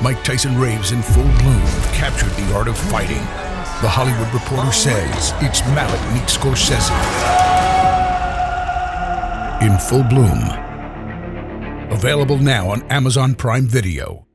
Mike Tyson raves in full bloom captured the art of fighting. The Hollywood Reporter says it's Malick meets Scorsese. In full bloom. Available now on Amazon Prime Video.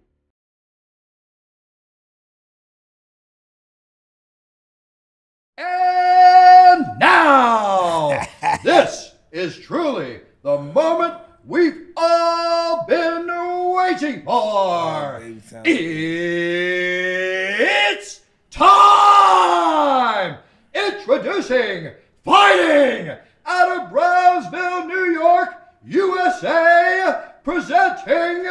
And now, this is truly the moment we've all been waiting for. It's time! Introducing, fighting out of Brownsville, New York, USA, presenting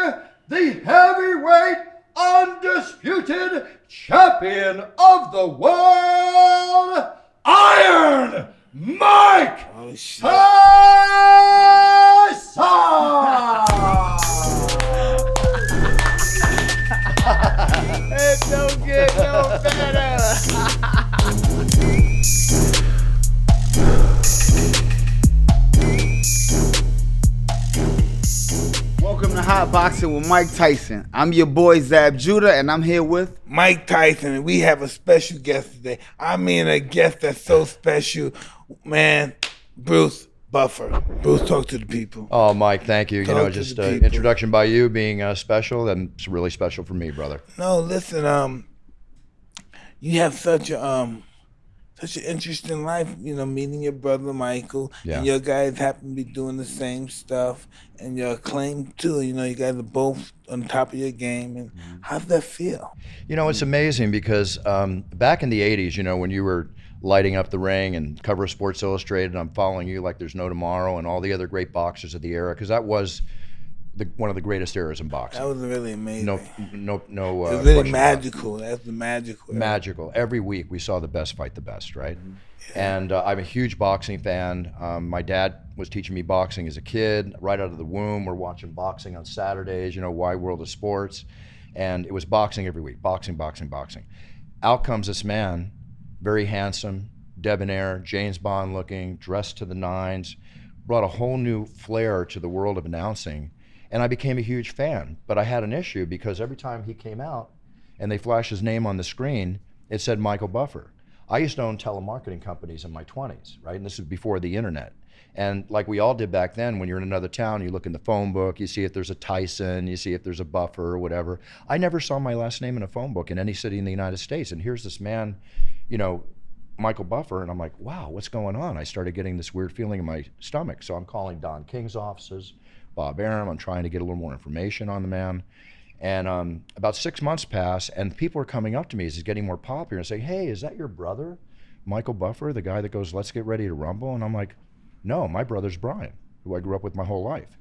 the heavyweight undisputed champion of the world, Iron Mike Tyson! It don't get no better. Welcome to Hotboxin with Mike Tyson. I'm your boy Zab Judah, and I'm here with Mike Tyson, and we have a special guest today. I mean, a guest that's so special, man. Bruce Buffer. Bruce, talk to the people. Oh, Mike, thank you. Talk to Just the an people. introduction by you being special, and it's really special for me, brother. No, listen. You have such an interesting life. You know, meeting your brother Michael, Yeah. and your guys happen to be doing the same stuff, and you're acclaimed too. You know, you guys are both on top of your game. And how's that feel? You know, it's amazing because back in the 80s, you know, when you were lighting up the ring and cover of Sports Illustrated, I'm following you like there's no tomorrow, and all the other great boxers of the era, because that was one of the greatest eras in boxing. That was really amazing. No. It was really question about it. magical. That's the magical. era. Magical. Every week we saw the best fight the best, right? And I'm a huge boxing fan. My dad was teaching me boxing as a kid. Right out of the womb, we're watching boxing on Saturdays, you know, Wide World of Sports. And it was boxing every week, boxing, boxing, boxing. Out comes this man, very handsome, debonair, James Bond looking, dressed to the nines, brought a whole new flair to the world of announcing. And I became a huge fan. But I had an issue because every time he came out and they flashed his name on the screen, it said Michael Buffer. I used to own telemarketing companies in my 20s, right? And this was before the internet. And like we all did back then, when you're in another town, you look in the phone book, you see if there's a Tyson, you see if there's a Buffer or whatever. I never saw my last name in a phone book in any city in the United States. And here's this man, you know, Michael Buffer, and I'm like, wow, what's going on? I started getting this weird feeling in my stomach. So I'm calling Don King's offices, Bob Arum. I'm trying to get a little more information on the man. And about 6 months pass, and people are coming up to me as he's getting more popular and saying, hey, is that your brother, Michael Buffer, the guy that goes, let's get ready to rumble? And I'm like, no, my brother's Brian, who I grew up with my whole life.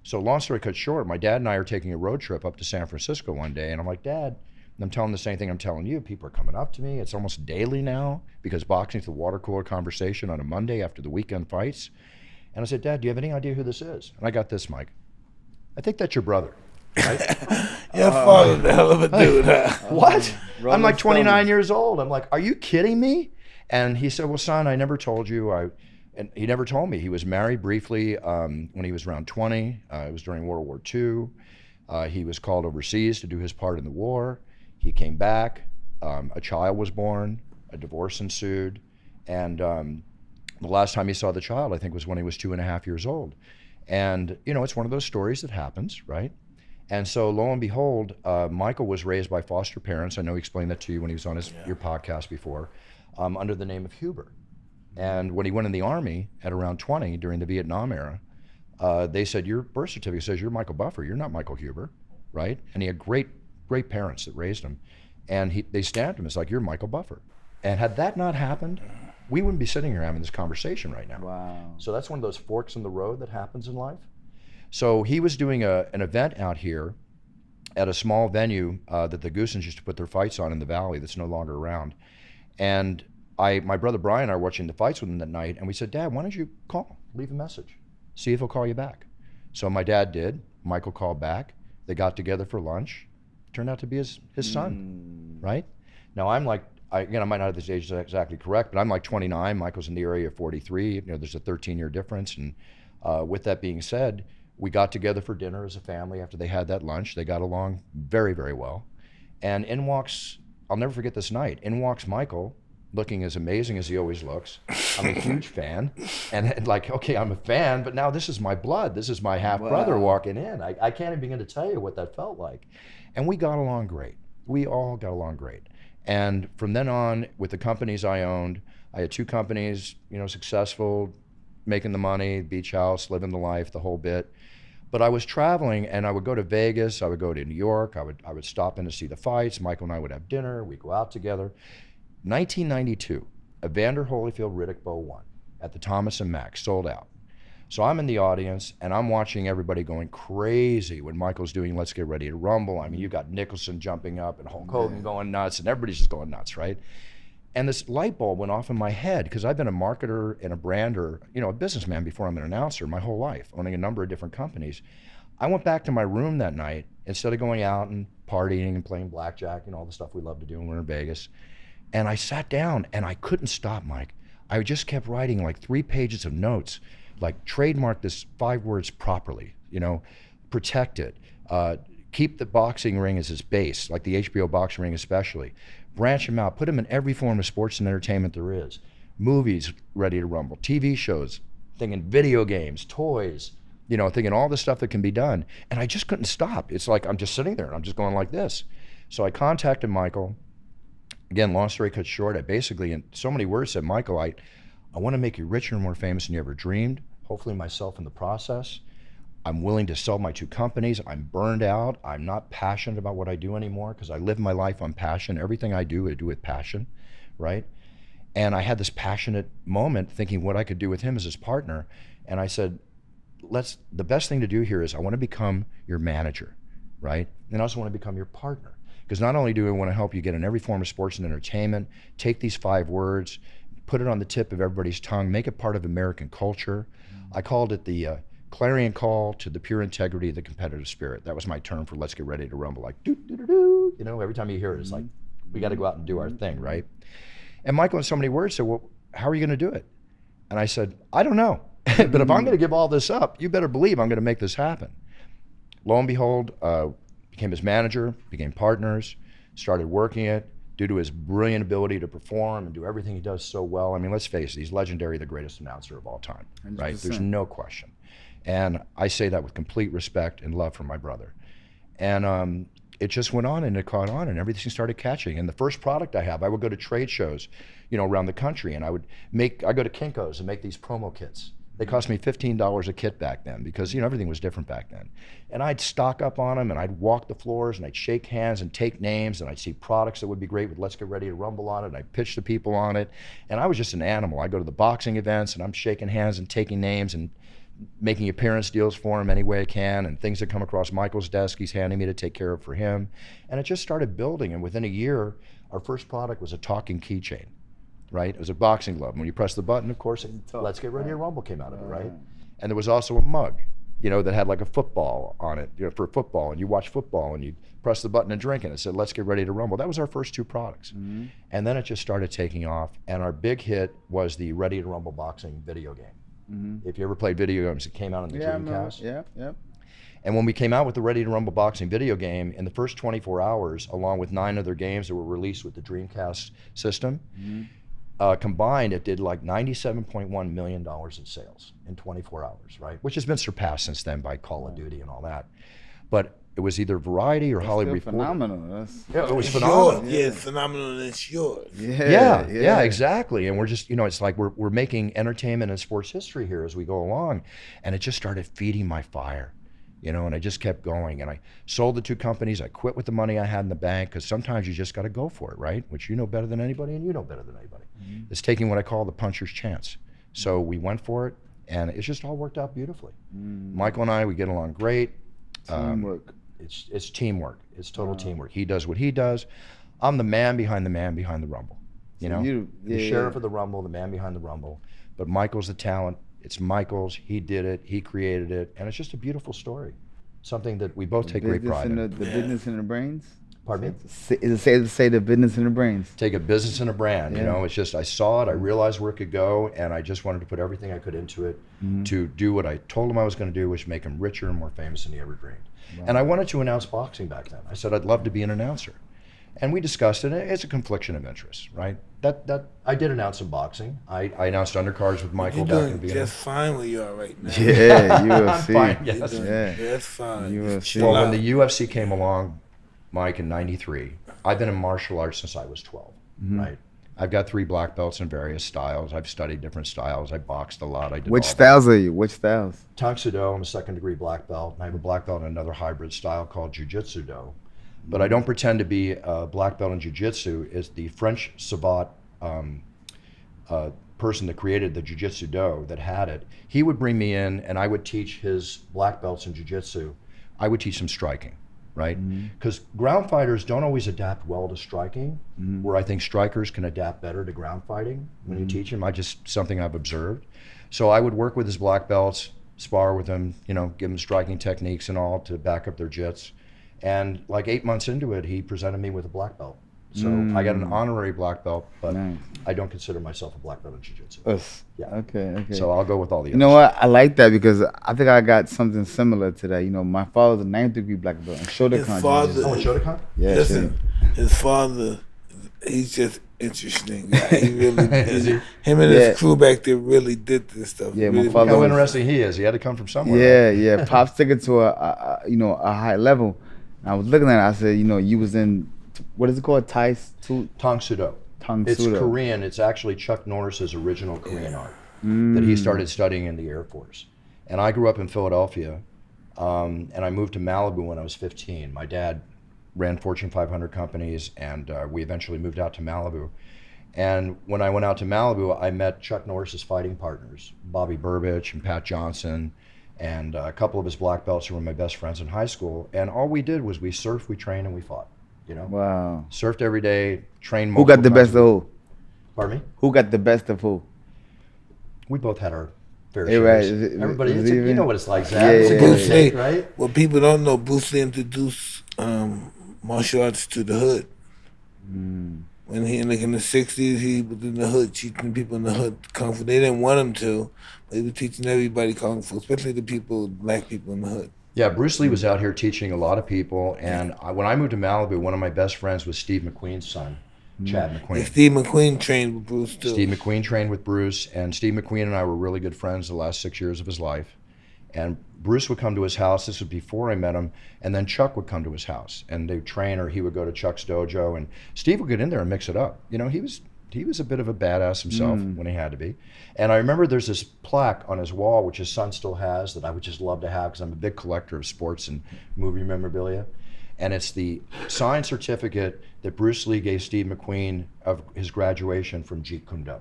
So long story cut short, my dad and I are taking a road trip up to San Francisco one day, and I'm like, Dad, and I'm telling the same thing I'm telling you. People are coming up to me. It's almost daily now because boxing's the water cooler conversation on a Monday after the weekend fights. And I said, Dad, do you have any idea who this is? And I got this, Mike. I think that's your brother. Right? Your father's a hell of a dude, huh? What? I'm Rolling like 29 Stones. years old. I'm like, are you kidding me? And he said, well, son, I never told you. And he never told me. He was married briefly when he was around 20. It was during World War II. He was called overseas to do his part in the war. He came back. A child was born. A divorce ensued. And the last time he saw the child, I think, was when he was 2.5 years old. And, you know, it's one of those stories that happens, right? And so lo and behold, Michael was raised by foster parents. I know he explained that to you when he was on your podcast before, under the name of Huber. And when he went in the Army at around 20 during the Vietnam era, they said, your birth certificate says you're Michael Buffer, you're not Michael Huber, right? And he had great parents that raised him. And they stamped him as like, you're Michael Buffer. And had that not happened, we wouldn't be sitting here having this conversation right now. wow. So that's one of those forks in the road that happens in life. So he was doing an event out here at a small venue that the Goosens used to put their fights on in the valley that's no longer around. And my brother Brian and I were watching the fights with him that night, and we said, Dad, why don't you call, leave a message, see if he'll call you back. So my dad did. Michael called back. They got together for lunch. Turned out to be his son, right? Now I'm like, I might not have this age exactly correct, but I'm like 29. Michael's in the area of 43. You know, there's a 13-year difference. And with that being said, we got together for dinner as a family after they had that lunch. They got along very, very well. And in walks, I'll never forget this night, in walks Michael, looking as amazing as he always looks. I'm a huge fan. And like, okay, I'm a fan, but now this is my blood. This is my half-brother walking in. I can't even begin to tell you what that felt like. And we got along great. We all got along great. And from then on, with the companies I owned, I had 2 companies, successful, making the money, beach house, living the life, the whole bit. But I was traveling, and I would go to Vegas, I would go to New York, I would stop in to see the fights. Michael and I would have dinner, we'd go out together. 1992, Evander Holyfield Riddick Bowe 1 at the Thomas and Mack, sold out. So I'm in the audience, and I'm watching everybody going crazy when Michael's doing Let's Get Ready to Rumble. I mean, you got Nicholson jumping up and Hulk Hogan going nuts, and everybody's just going nuts, right? And this light bulb went off in my head, because I've been a marketer and a brander, a businessman before I'm an announcer my whole life, owning a number of different companies. I went back to my room that night, instead of going out and partying and playing blackjack and all the stuff we love to do when we're in Vegas. And I sat down, and I couldn't stop, Mike. I just kept writing like 3 pages of notes, like trademark this 5 words properly, protect it, keep the boxing ring as its base, like the HBO boxing ring especially, branch them out, put them in every form of sports and entertainment there is, movies, Ready to Rumble, TV shows, thinking video games, toys, thinking all the stuff that can be done. And I just couldn't stop. It's like I'm just sitting there and I'm just going like this. So I contacted Michael. Again, long story cut short, I basically, in so many words, said, Michael, I want to make you richer and more famous than you ever dreamed, hopefully myself in the process. I'm willing to sell my 2 companies. I'm burned out. I'm not passionate about what I do anymore, because I live my life on passion. Everything I do with passion, right? And I had this passionate moment thinking what I could do with him as his partner. And I said, the best thing to do here is I want to become your manager, right? And I also want to become your partner. Because not only do I want to help you get in every form of sports and entertainment, take these 5 words, put it on the tip of everybody's tongue, make it part of American culture. I called it the clarion call to the pure integrity of the competitive spirit. That was my term for Let's Get Ready to Rumble. Like, doo-doo-doo-doo. Every time you hear it, it's like, we got to go out and do our thing, right? And Michael, in so many words, said, well, how are you going to do it? And I said, I don't know. But if I'm going to give all this up, you better believe I'm going to make this happen. Lo and behold, became his manager, became partners, started working it, due to his brilliant ability to perform and do everything he does so well. I mean, let's face it, he's legendary, the greatest announcer of all time, 100%. Right? There's no question. And I say that with complete respect and love for my brother. And it just went on and it caught on and everything started catching. And the first product I have, I would go to trade shows, around the country, and I go to Kinko's and make these promo kits. They cost me $15 a kit back then, because everything was different back then. And I'd stock up on them, and I'd walk the floors, and I'd shake hands and take names, and I'd see products that would be great with Let's Get Ready to Rumble on it, and I'd pitch to people on it. And I was just an animal. I go to the boxing events, and I'm shaking hands and taking names and making appearance deals for him any way I can, and things that come across Michael's desk, he's handing me to take care of for him. And it just started building, and within a year, our first product was a talking keychain. Right? It was a boxing glove. When you press the button, of course, Let's Get Ready to Rumble came out of it, right? And there was also a mug, that had like a football on it, for football, and you watch football and you press the button and drink it. It said, Let's Get Ready to Rumble. That was our first 2 products. Mm-hmm. And then it just started taking off, and our big hit was the Ready to Rumble boxing video game. Mm-hmm. If you ever played video games, it came out on the Dreamcast. Yeah. And when we came out with the Ready to Rumble boxing video game, in the first 24 hours, along with 9 other games that were released with the Dreamcast system, combined, it did like $97.1 million in sales in 24 hours, right? Which has been surpassed since then by Call of Duty and all that. But it was either Variety or Hollywood Reporter. Phenomenal. It was phenomenal. Yeah, it's phenomenal. It's yours. Yeah, exactly. And we're just, it's like we're making entertainment and sports history here as we go along. And it just started feeding my fire. And I just kept going, and I sold the 2 companies. I quit with the money I had in the bank, because sometimes you just got to go for it, right? Which you know better than anybody, and you know better than anybody. Mm-hmm. It's taking what I call the puncher's chance. So we went for it, and it's just all worked out beautifully. Mm-hmm. Michael and I, we get along great. Teamwork. It's teamwork. It's total teamwork. He does what he does. I'm the man behind the Rumble. The sheriff of the Rumble, the man behind the Rumble. But Michael's the talent. It's Michael's. He did it. He created it, and it's just a beautiful story. Something that we both take great pride in. The business and the brains. Pardon me? Is it safe to say the business and the brains? Take a business and a brand. It's just I saw it. I realized where it could go, and I just wanted to put everything I could into it to do what I told him I was going to do, which make him richer and more famous than he ever dreamed. Wow. And I wanted to announce boxing back then. I said I'd love to be an announcer. And we discussed it. It's a confliction of interest, right? That I did announce some boxing. I announced undercards with Michael You're back in doing Vienna. just fine where you are right now. Yeah, UFC. I'm fine, yes. Yeah. That's fine. UFC. Well, when the UFC came along, Mike, in '93, I've been in martial arts since I was 12, right? I've got 3 black belts in various styles. I've studied different styles. I boxed a lot. I did Which all styles are you? Which styles? that. Tang Soo Do, I'm a 2nd degree black belt. And I have a black belt in another hybrid style called Jiu-Jitsu Do. But I don't pretend to be a black belt in Jiu-Jitsu. It's the French savant person that created the Jiu-Jitsu Do that had it. He would bring me in and I would teach his black belts in Jiu-Jitsu. I would teach them striking, right? Because ground fighters don't always adapt well to striking, where I think strikers can adapt better to ground fighting when you teach them. Something I've observed. So I would work with his black belts, spar with them, you know, give them striking techniques and all to back up their jits. And like 8 months into it, he presented me with a black belt. So I got an honorary black belt, but I don't consider myself a black belt in Jiu-Jitsu. Yeah. Okay. So I'll go with all the others. You know what? I like that because I think I got something similar to that. You know, my father's a 9th degree black belt in Shotokan. His father, Oh, in Shotokan? Yeah, listen, his father, he's just interesting guy. He really, Is he? him and his crew back there really did this stuff. Yeah, really, my father How was- interesting he is. He had to come from somewhere. Yeah. Pops took it to a high level. And I was looking at it. I said, you know, you was in, what is it called? Tang Soo Do. It's Sudo. Korean. It's actually Chuck Norris's original Korean art that he started studying in the Air Force. And I grew up in Philadelphia, and I moved to Malibu when I was 15. My dad ran Fortune 500 companies, and we eventually moved out to Malibu. And when I went out to Malibu, I met Chuck Norris's fighting partners, Bobby Burbage and Pat Johnson, and a couple of his black belts who were my best friends in high school. And all we did was we surfed, we trained, and we fought. You know, Wow. surfed every day, trained. Who got the multiple best of who? Pardon me? Who got the best of who? We both had our fair Yeah, right. shares. Everybody, Is it's it you even? know what it's like, Zab. Yeah, It's a yeah, give and yeah. take, right? What people don't know, Bruce Lee introduced martial arts to the hood. When he in the 60s, he was in the hood teaching people in the hood kung fu. They didn't want him to, but he was teaching everybody kung fu, especially the people, black people in the hood. Yeah, Bruce Lee was out here teaching a lot of people. And when I moved to Malibu, one of my best friends was Steve McQueen's son, Chad McQueen. And Steve McQueen trained with Bruce too. Steve McQueen trained with Bruce, and Steve McQueen and I were really good friends the last 6 years of his life. And Bruce would come to his house. This was before I met him. And then Chuck would come to his house, and they'd train, or he would go to Chuck's dojo, and Steve would get in there and mix it up. You know, he was a bit of a badass himself when he had to be. And I remember there's this plaque on his wall, which his son still has, that I would just love to have because I'm a big collector of sports and movie memorabilia. And it's the signed certificate that Bruce Lee gave Steve McQueen of his graduation from Jeet Kune Do.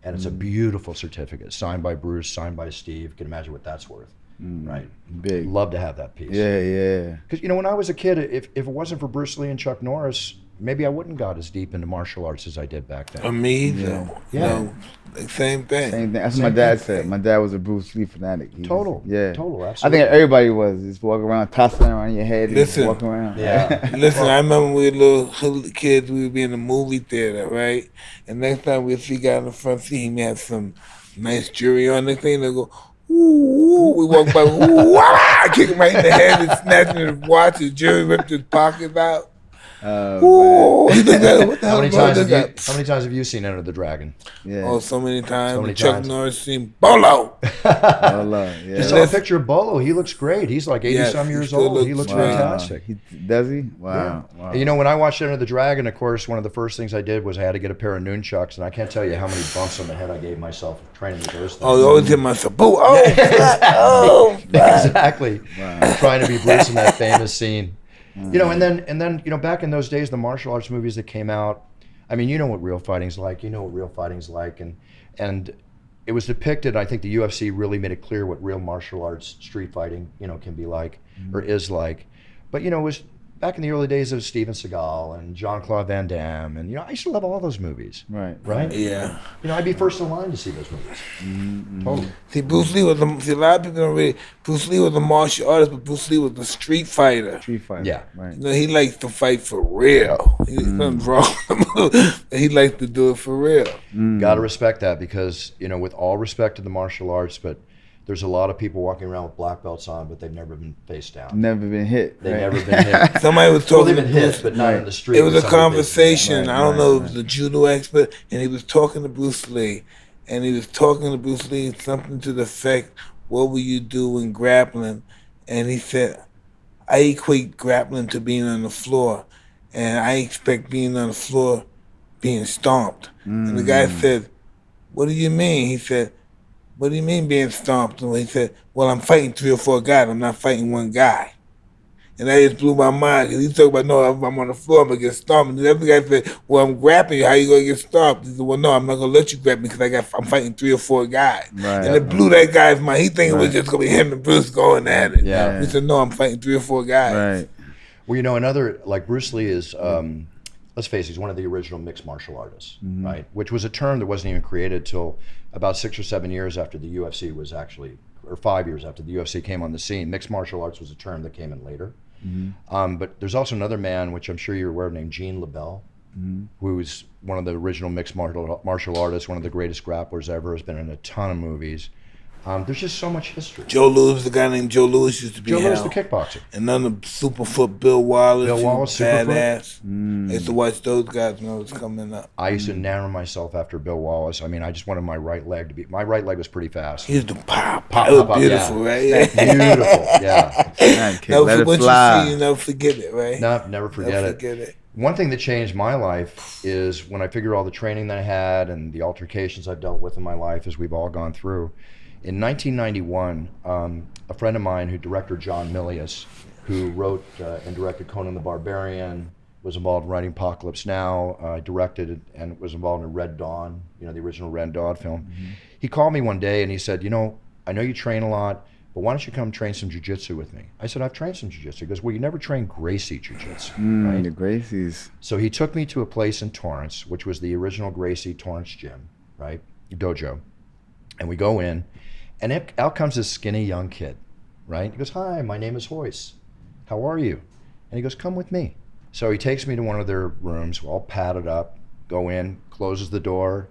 And it's a beautiful certificate, signed by Bruce, signed by Steve. You can imagine what that's worth, right? Big. Love to have that piece. Yeah. Because, you know, when I was a kid, if it wasn't for Bruce Lee and Chuck Norris, maybe I wouldn't got as deep into martial arts as I did back then. Or me, Yeah. you know, like same thing. Same thing. That's what my dad said. My dad was a Bruce Lee fanatic. Total, I absolutely. think everybody was. Just walk around, tossing around your head, and just Listen. walk around. Yeah. Listen, I remember when we were little hood kids, we would be in the movie theater, right? And next time we'd see a guy in the front seat, he may have some nice jewelry on. Next thing they go, ooh, we walk by, ooh, ah! Kick him right in the head and snatching his watch, his jewelry, ripped his pockets out. Ooh, he looked at it, what the How hell many is wrong times with have you? that? How many times have you seen Enter the Dragon? Yeah. Oh, so many times. So many Chuck times. Norris seen Bolo. Oh, Lord, yeah. Just saw a picture of Bolo. He looks great. He's like 80 Yes, some he years still old. He looks looks great. fantastic. Does he? Wow. Wow. And you know, when I watched Enter the Dragon, of course, one of the first things I did was I had to get a pair of nunchucks, and I can't tell you how many bumps on the head I gave myself training with those things. Oh, you always hit myself. Boo! Oh, fuck, oh, fuck. Exactly. Trying to be Bruce in that famous scene. You know, and then you know, back in those days, the martial arts movies that came out, I mean, you know what real fighting's like. You know what real fighting's like, and it was depicted. I think the UFC really made it clear what real martial arts street fighting, you know, can be like or is like. But you know, it was back in the early days of Steven Seagal and Jean-Claude Van Damme, and you know, I used to love all those movies. Right. Right. Yeah. You know, I'd be first in line to see those movies. Totally. See, Bruce Lee was a lot of people don't really. Bruce Lee was a martial artist, but Bruce Lee was a street fighter. Street fighter. Yeah. Right. You know, he likes to fight for real. Nothing's wrong with him. He likes to do it for real. Got to respect that because, you know, with all respect to the martial arts, but there's a lot of people walking around with black belts on, but they've never been face down. Never been hit. They've right? never been hit. Somebody was Well, talking they've been hit, but not in the street. It was with a somebody facing conversation. down. I don't know, it was a judo expert, and he was talking to Bruce Lee. And he was talking to Bruce Lee, something to the effect, what will you do when grappling? And he said, I equate grappling to being on the floor. And I expect being on the floor being stomped. And the guy said, what do you mean? He said, what do you mean being stomped? And he said, well, I'm fighting 3 or 4 guys. I'm not fighting one guy. And that just blew my mind. Because he talked about, no, if I'm on the floor, I'm going to get stomped. And the other guy said, well, I'm grappling you. How you going to get stomped? He said, well, no, I'm not going to let you grab me because I'm fighting 3 or 4 guys. Right. And it blew that guy's mind. He think it was just going to be him and Bruce going at it. Yeah. He said, no, I'm fighting 3 or 4 guys. Right. Well, you know, another, like Bruce Lee is, let's face it, he's one of the original mixed martial artists, right? Which was a term that wasn't even created till about 6 or 7 years after the UFC was actually, or 5 years after the UFC came on the scene. Mixed martial arts was a term that came in later. But there's also another man, which I'm sure you're aware of, named Gene LeBell, who was one of the original mixed martial artists, one of the greatest grapplers ever, has been in a ton of movies. There's just so much history. Joe Louis, the guy named Joe Louis used to be Joe Louis, hell. the kickboxer. And none of Superfoot, Bill Wallace. Bill Wallace, badass. I used to watch those guys when I was coming up. I used to narrow myself after Bill Wallace. I mean, I just wanted my right leg to be, my right leg was pretty fast. He used to pop. Pop, It was pop, pop, beautiful, yeah. right? Yeah. Beautiful, yeah. Man, kid, let it Once fly. you see, you never forget it, right? No, never forget Never it. forget it. One thing that changed my life is when I figured all the training that I had and the altercations I've dealt with in my life, as we've all gone through. In 1991, a friend of mine, director John Milius, who wrote and directed Conan the Barbarian, was involved in writing Apocalypse Now, directed and was involved in Red Dawn, you know, the original Red Dawn film. He called me one day and he said, you know, I know you train a lot, but why don't you come train some jiu-jitsu with me? I said, I've trained some jiu-jitsu. He goes, well, you never trained Gracie jiu-jitsu, right? The Gracies. So he took me to a place in Torrance, which was the original Gracie Torrance gym, right? Dojo. And we go in, and out comes this skinny young kid, right? He goes, hi, my name is Royce. How are you? And he goes, come with me. So he takes me to one of their rooms, we're all padded up, go in, closes the door,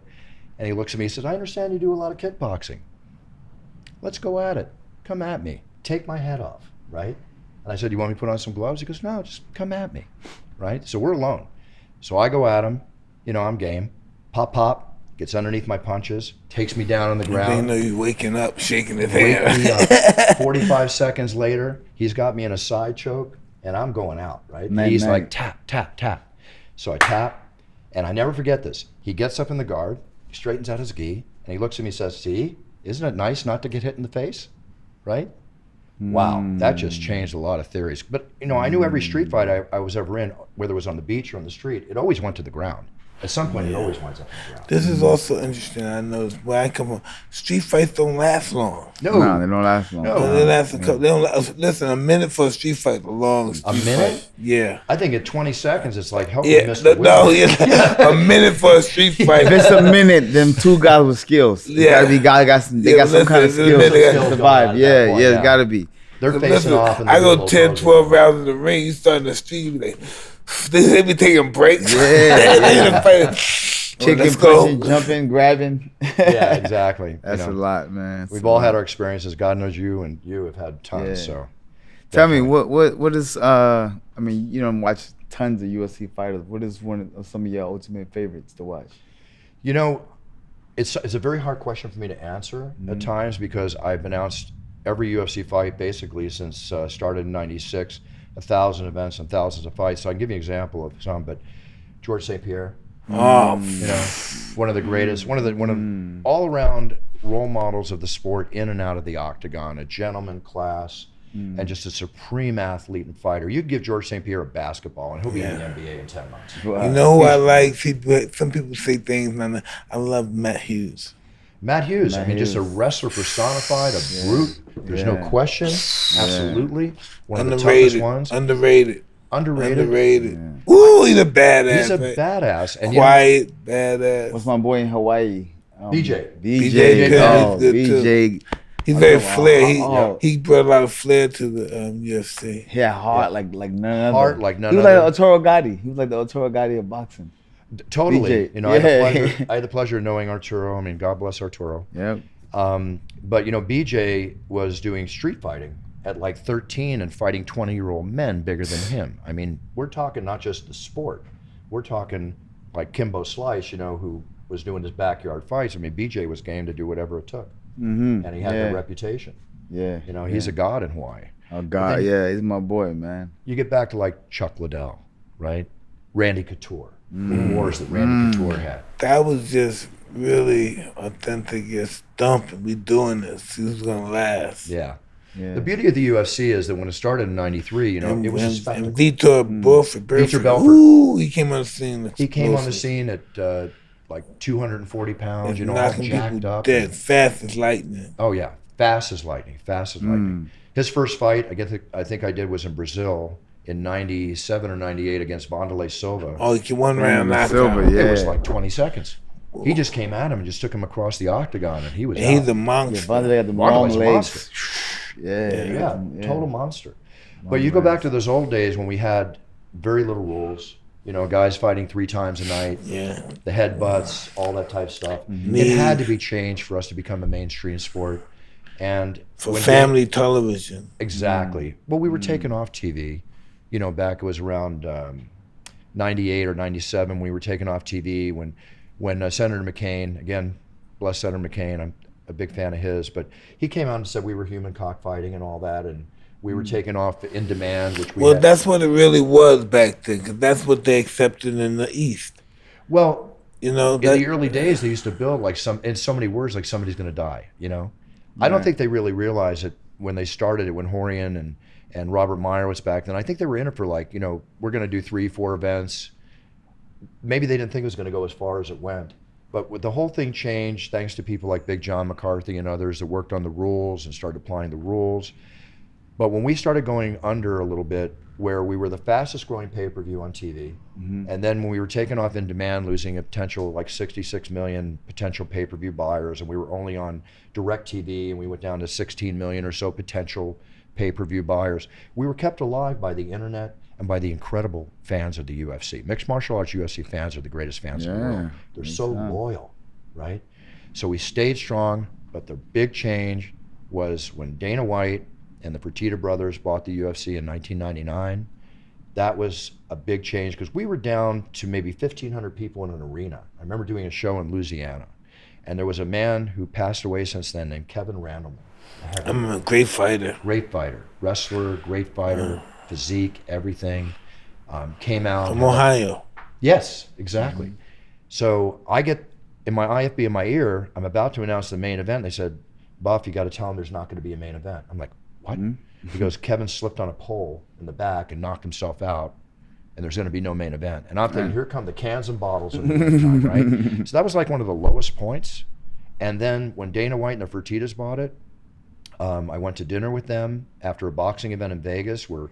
and he looks at me, he says, I understand you do a lot of kickboxing. Let's go at it. Come at me. Take my head off, right? And I said, you want me to put on some gloves? He goes, no, just come at me, right? So we're alone. So I go at him, you know, I'm game. Pop, pop. Gets underneath my punches, takes me down on the They ground. know you waking up, shaking his Wake hand. me up. 45 seconds later, he's got me in a side choke, and I'm going out, right? Night, He's night. like, tap, tap, tap. So I tap, and I never forget this. He gets up in the guard, he straightens out his gi, and he looks at me and says, see, isn't it nice not to get hit in the face, right? Wow, that just changed a lot of theories. But, you know, I knew every street fight I was ever in, whether it was on the beach or on the street, it always went to the ground. At some point, it always winds up on the ground. This is also interesting. I noticed where I come from. Street fights don't last long. No, No, they don't last long. No. They last a couple. They don't last, listen, a minute for a street fight is a long. Street minute? Fight. Yeah. I think at 20 seconds, it's like, help me, Yeah. Mr. No. Whitman. Yeah. A minute for a street fight. If it's a minute, them two guys with skills. Yeah. They got some listen, kind of it's a skills minute. to Skill survive. going on at Yeah, that point, yeah, yeah. it's gotta be. They're facing Listen, off. In the I go middle 10, of 12 rounds in the ring. You start in the street, you be like, they be taking breaks. Yeah. Chicken Let's go. punching, jumping, grabbing. Yeah, exactly. That's You know, a lot, man. We've all had our experiences. God knows you and you have had tons. Yeah. So, Tell me, definitely. what is I mean, you don't watch tons of UFC fighters. What is one of some of your ultimate favorites to watch? You know, it's a very hard question for me to answer at times because I've announced every UFC fight basically since started in '96, 1,000 events and thousands of fights. So I can give you an example of some, but George St. Pierre. Oh, You know, one of the greatest, one of all around role models of the sport in and out of the octagon, a gentleman class, and just a supreme athlete and fighter. You could give George St. Pierre a basketball and he'll be in the NBA in 10 months. you know who I like? Some people say things, and I love Matt Hughes. Matt Hughes, Matt I mean, just a Hughes. wrestler personified, a brute. There's no Yeah. question. Absolutely. One of the toughest Underrated. ones. Underrated. Underrated. Ooh, he's a badass. He's a man. badass. And Quiet, badass. What's my boy in Hawaii? BJ. BJ. BJ, Oh, he's good BJ. He's very Oh, flair. oh. He brought a lot of flair to the UFC. He had heart like none other. Heart like none He was other. like the Arturo Gatti. He was like the Arturo Gatti of boxing. Totally. BJ. You know, I Yeah. had the pleasure of knowing Arturo. I mean, God bless Arturo. Yep. But, you know, BJ was doing street fighting at like 13 and fighting 20-year-old men bigger than him. I mean, we're talking not just the sport. We're talking like Kimbo Slice, you know, who was doing his backyard fights. I mean, BJ was game to do whatever it took. And he had the reputation. Yeah. You know, he's a god in Hawaii. Oh, God, yeah, he's my boy, man. You get back to like Chuck Liddell, right? Randy Couture, the wars that Randy Couture had. That was just really authentic. Just thumping. We doing this. Who's gonna last? Yeah. The beauty of the UFC is that when it started in '93, you know, it was a spectacle. And Vitor Belfort. Ooh, he came on the scene. He came on the scene at like 240 pounds, you know, all knocking jacked people up. dead, fast as lightning. Oh yeah, fast as lightning, fast as lightning. His first fight, I think I did, was in Brazil in '97 or '98 against Wanderlei Silva. Oh, he one round knockout. Silva, yeah. It was like 20 seconds. He just came at him and just took him across the octagon, and he was He's out. a monster. Yeah, Wanderlei had the long Wanderlei's a legs. monster. Yeah, Total monster. But you go back to those old days when we had very little rules. You know, guys fighting 3 times a night. Yeah. The headbutts, all that type of stuff. It had to be changed for us to become a mainstream sport. And for family television. Exactly. Well, we were taken off TV. You know, back it was around 98 or 97. We were taken off TV when Senator McCain, again, bless Senator McCain, I'm a big fan of his, but he came out and said we were human cockfighting and all that, and we were taken off in demand, which we Well, had. that's what it really was back then, because that's what they accepted in the East. Well, you know, in the early days, they used to build like in so many words, like somebody's going to die, you know? I don't think they really realized it when they started it, when Horian and Robert Meyer was back then. I think they were in it for like, you know, we're going to do 3-4 events. Maybe they didn't think it was going to go as far as it went. But with the whole thing changed thanks to people like Big John McCarthy and others that worked on the rules and started applying the rules. But when we started going under a little bit, where we were the fastest growing pay-per-view on TV, and then when we were taken off in demand, losing a potential like 66 million potential pay-per-view buyers, and we were only on direct TV, and we went down to 16 million or so potential pay-per-view buyers, we were kept alive by the internet and by the incredible fans of the UFC. Mixed martial arts UFC fans are the greatest fans in the world. They're so loyal, right? So we stayed strong, but the big change was when Dana White and the Fertitta brothers bought the UFC in 1999. That was a big change because we were down to maybe 1,500 people in an arena. I remember doing a show in Louisiana, and there was a man who passed away since then named Kevin Randleman. I'm a great fighter. Great fighter, wrestler, great fighter, physique, everything. Came out. From Ohio. Yes, exactly. So I get in my IFB in my ear, I'm about to announce the main event. They said, Buff, you got to tell him there's not going to be a main event. I'm like, what? He goes, Kevin slipped on a pole in the back and knocked himself out, and there's going to be no main event. And I'm thinking, here come the cans and bottles of the time, right? So that was like one of the lowest points. And then when Dana White and the Fertittas bought it, I went to dinner with them after a boxing event in Vegas where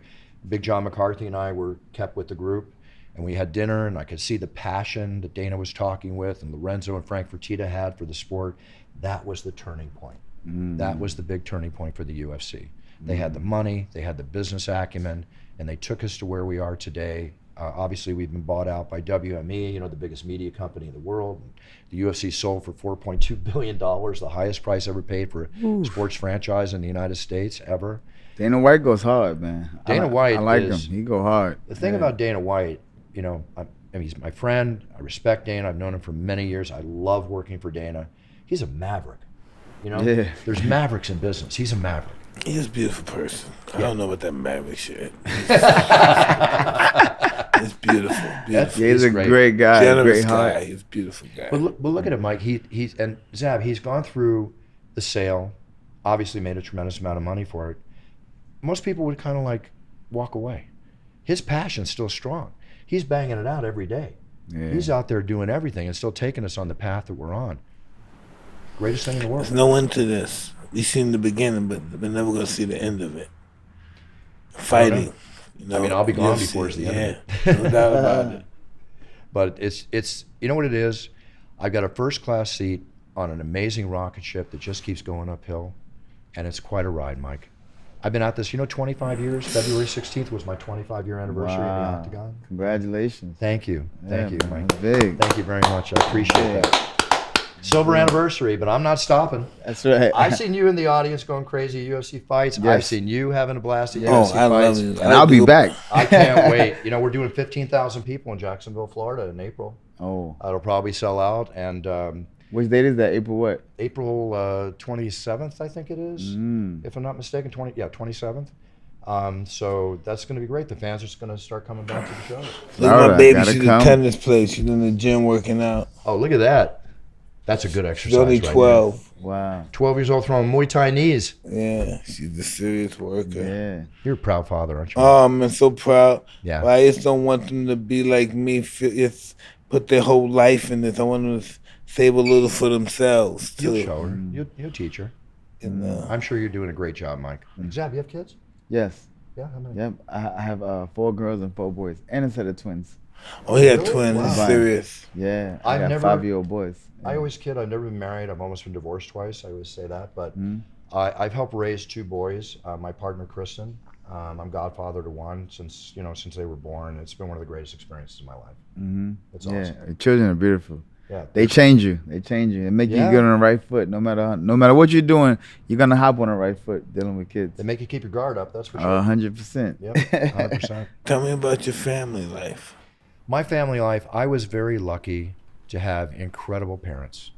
Big John McCarthy and I were kept with the group. And we had dinner, and I could see the passion that Dana was talking with and Lorenzo and Frank Fertitta had for the sport. That was the turning point. That was the big turning point for the UFC. They had the money, they had the business acumen, and they took us to where we are today. Obviously, we've been bought out by WME, you know, the biggest media company in the world. The UFC sold for $4.2 billion, the highest price ever paid for a sports franchise in the United States ever. Dana White goes hard, man. Dana White I like is, him. He go hard. The thing about Dana White, you know, I mean, he's my friend. I respect Dana. I've known him for many years. I love working for Dana. He's a maverick. You know, there's mavericks in business. He's a maverick. He's a beautiful person. I don't know about that maverick shit. It's beautiful. He's a great guy. Generous great guy. heart. He's a beautiful guy. But look at him, Mike. He's and Zab. He's gone through the sale. Obviously, made a tremendous amount of money for it. Most people would kind of like walk away. His passion's still strong. He's banging it out every day. He's out there doing everything and still taking us on the path that we're on. Greatest thing in the world. There's no end to this. We've seen the beginning, but we're never going to see the end of it. Fighting. You know, I mean, I'll be gone UFC, before it's the end of it. No doubt about it. But it's you know what it is? I've got a first class seat on an amazing rocket ship that just keeps going uphill, and it's quite a ride, Mike. I've been at this, 25 years. February 16th was my 25-year anniversary in the Octagon. Congratulations. Thank you. Thank you, Mike. Big. Thank you very much. I appreciate that. Silver anniversary, but I'm not stopping. That's right. I've seen you in the audience going crazy at UFC fights. Yes. I've seen you having a blast at UFC I fights. love it. And I'll be back. I can't wait. You know, we're doing 15,000 people in Jacksonville, Florida in April. Oh, It'll probably sell out. And which date is that? April what? April 27th, I think it is, if I'm not mistaken. 27th. So that's going to be great. The fans are just going to start coming back to the shows. Look at my baby. She's at tennis place. She's in the gym working out. Oh, look at that. That's a good exercise. She's only 12. Wow. 12 years old, throwing Muay Thai knees. Yeah, she's a serious worker. Yeah. You're a proud father, aren't you? Oh, I'm so proud. Yeah. But I just don't want them to be like me. Just put their whole life in this. I want them to save a little for themselves too. You'll show her. You'll teach her. I'm sure you're doing a great job, Mike. Zab, you have kids? Yes. Yeah, how many? Yep. I have 4 girls and 4 boys, and a set of twins. Oh, he had Really? twins. Wow. He's serious. Yeah. I've I got never- 5-year-old boys. I always kid. I've never been married. I've almost been divorced twice. I always say that. But I've helped raise 2 boys. My partner, Kristen. I'm godfather to one since they were born. It's been one of the greatest experiences of my life. Mm-hmm. It's Yeah. awesome. The children are beautiful. Yeah. They change you. They make you Yeah. get on the right foot. No matter what you're doing, you're gonna hop on the right foot dealing with kids. They make you keep your guard up. That's for sure. 100%. Yep, 100%. Tell me about your family life. My family life, I was very lucky to have incredible parents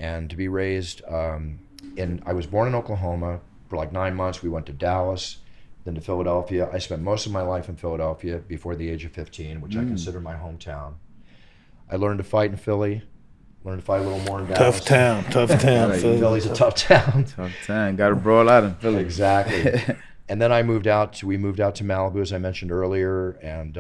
and to be raised I was born in Oklahoma. For like 9 months, we went to Dallas, then to Philadelphia. I spent most of my life in Philadelphia before the age of 15, which I consider my hometown. I learned to fight in Philly, learned to fight a little more in Dallas. Tough town. Philly's a tough town. Tough time. Got to brawl out in Philly. Exactly. And then we moved out to Malibu, as I mentioned earlier, and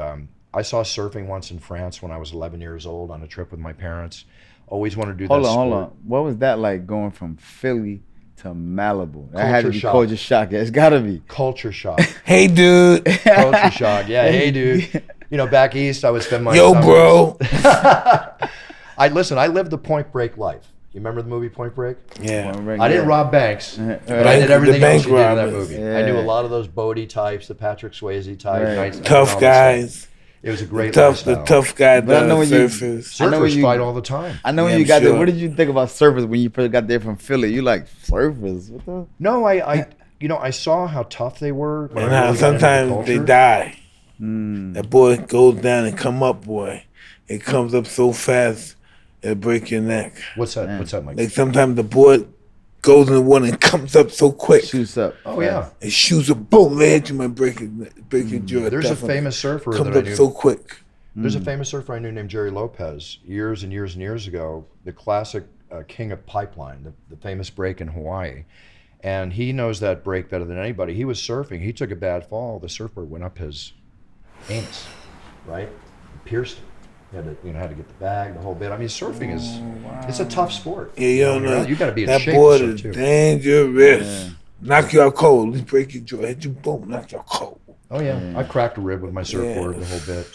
I saw surfing once in France when I was 11 years old on a trip with my parents. Always wanted to do that sport. Hold on. What was that like going from Philly to Malibu? That had to be Culture shock. culture shock. Yeah, it's got to be. Culture shock. Hey, dude. Culture shock. Yeah, hey, dude. Back east, I would spend my Yo, summers- bro. I lived the Point Break life. You remember the movie Point Break? Yeah. I didn't rob banks, but I Bank- did everything the else bank you did in that robbers. movie. Yeah. I knew a lot of those Bodie types, the Patrick Swayze type. Right. Knights, Tough all this guys. stuff. It was a great The lifestyle. tough guy, But I know the when you- surfers. I know Surfers you- fight all the time. I know when Yeah, you I'm got there. sure. What did you think about surfers when you first got there from Philly? You like surfers? What the? No, I saw how tough they were. When And I how really got into the sometimes they culture. die. Mm. That boy goes down and come up, boy. It comes up so fast, it'll break your neck. What's that? What's that, Mike? Like sometimes the board goes in the water and comes up so quick. Shoots up. Oh yeah. It shoots a boom, they hit you, might break your jaw. There's a Definitely. famous surfer Comes that I up knew. so quick. There's a famous surfer I knew named Jerry Lopez years and years and years ago, the classic king of pipeline, the famous break in Hawaii. And he knows that break better than anybody. He was surfing. He took a bad fall. The surfboard went up his anus, right? It pierced him. He had to get the bag, the whole bit. I mean, surfing it's a tough sport. Yeah, you don't know. You got to be in That shape board to is surf too. dangerous. Yeah. Knock you out cold. Let's break your jaw. Hit you, boom, knock you out cold. Oh yeah, I cracked a rib with my surfboard the whole bit.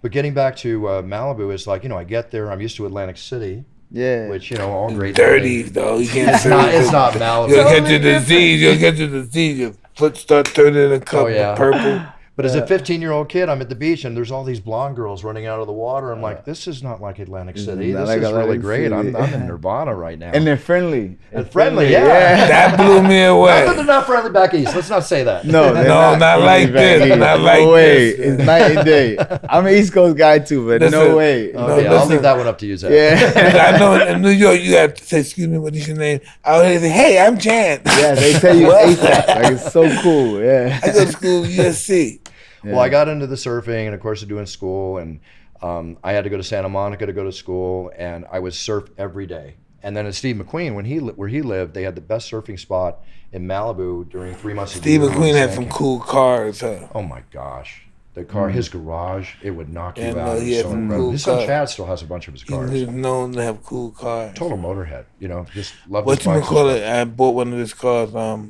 But getting back to Malibu is like, I get there. I'm used to Atlantic City, Yeah. which all great. Dirty, though. You can't say It's not Malibu. You'll get your disease. You'll get your disease. Your foot start turning a cup Oh, yeah. of purple. But as a 15-year-old kid, I'm at the beach and there's all these blonde girls running out of the water. I'm like, this is not like Atlantic City. not This like is really Atlantic great. I'm City. in Nirvana right now. And they're friendly. And friendly, yeah. That blew me Not away. that they're not friendly back east. Let's not say that. No, they're No, not like friendly this, back not east. like no way. this. It's night and day. I'm an East Coast guy too, but no Listen, way. no, Okay, I'll listen. leave that one up to you, Zach. Yeah. I know in New York, you have to say, excuse me, what is your name? I would say, hey, I'm Jan. Yeah, they tell you ASAP. Like it's so cool. Yeah. I go to school USC. Well, I got into the surfing and, of course, doing school. And I had to go to Santa Monica to go to school. And I would surf every day. And then at Steve McQueen, where he lived, they had the best surfing spot in Malibu during 3 months of the Steve year. McQueen had some cool cars, huh? Oh my gosh. The car, his garage, it would knock you Yeah, no, out. he It was had so some incredible. cool His son cars. Chad still has a bunch of his cars. He's known to have cool cars. Total motorhead, just love What his you bikes. call it? I bought one of his cars. Oh,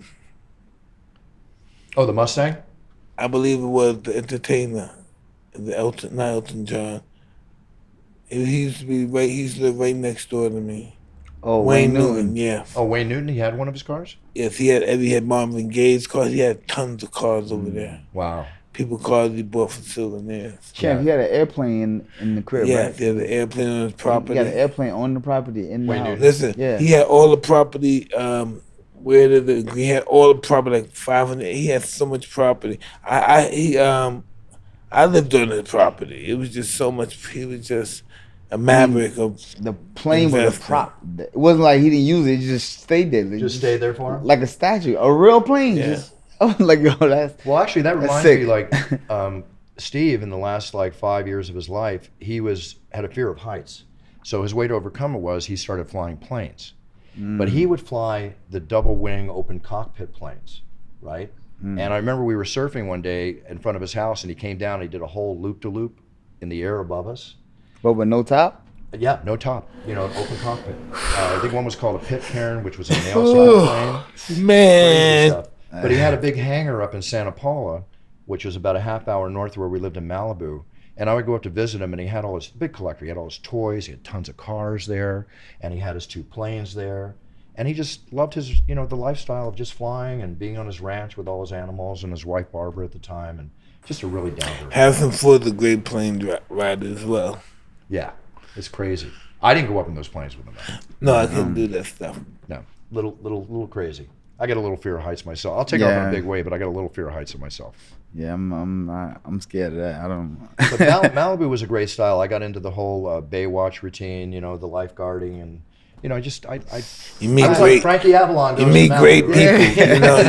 the Mustang? I believe it was the Entertainer, not Elton John. He used to be right. He used to live right next door to me. Oh, Wayne Newton. Yeah. Oh, Wayne Newton, he had one of his cars? Yes, he had Marvin Gaye's cars. He had tons of cars over there. Wow. people cars he bought for souvenirs. Champ, he had an airplane in the crib, Yeah, right? he had an airplane on his He property. got an airplane on the property in the house. Listen, Yeah. he had all the property. He had all the property, like 500. He had so much property. I lived on the property. It was just so much. He was just a maverick of The plane was a investment. prop. It wasn't like he didn't use it. It just stayed there. It Just stayed there for him? like a statue, a real plane. Yeah. Just, I was like, yo, that's Well, actually, that reminds sick. me, like, Steve, in the last, like, 5 years of his life, he had a fear of heights. So his way to overcome it was he started flying planes. But he would fly the double wing open cockpit planes, right? And I remember we were surfing one day in front of his house, and he came down and he did a whole loop-to-loop in the air above us. but with no top. Yeah, no top, open cockpit. I think one was called a Pitcairn, which was a nail-sided plane. Man. Stuff. But he had a big hangar up in Santa Paula, which was about a half hour north of where we lived in Malibu. And I would go up to visit him, and he had all his big collector. He had all his toys. He had tons of cars there, and he had his 2 planes there. And he just loved his, the lifestyle of just flying and being on his ranch with all his animals and his wife Barbara at the time, and just a really down to earth. Harrison Ford's a great plane rider as well. Yeah, it's crazy. I didn't go up in those planes with him, though. No, I couldn't do that stuff. No, little crazy. I get a little fear of heights myself. I'll take off in a big way, but I got a little fear of heights of myself. Yeah, I'm scared of that. I don't. But Malibu was a great style. I got into the whole Baywatch routine, the lifeguarding, and You meet I was great. like Frankie Avalon. You goes meet to great Malibu.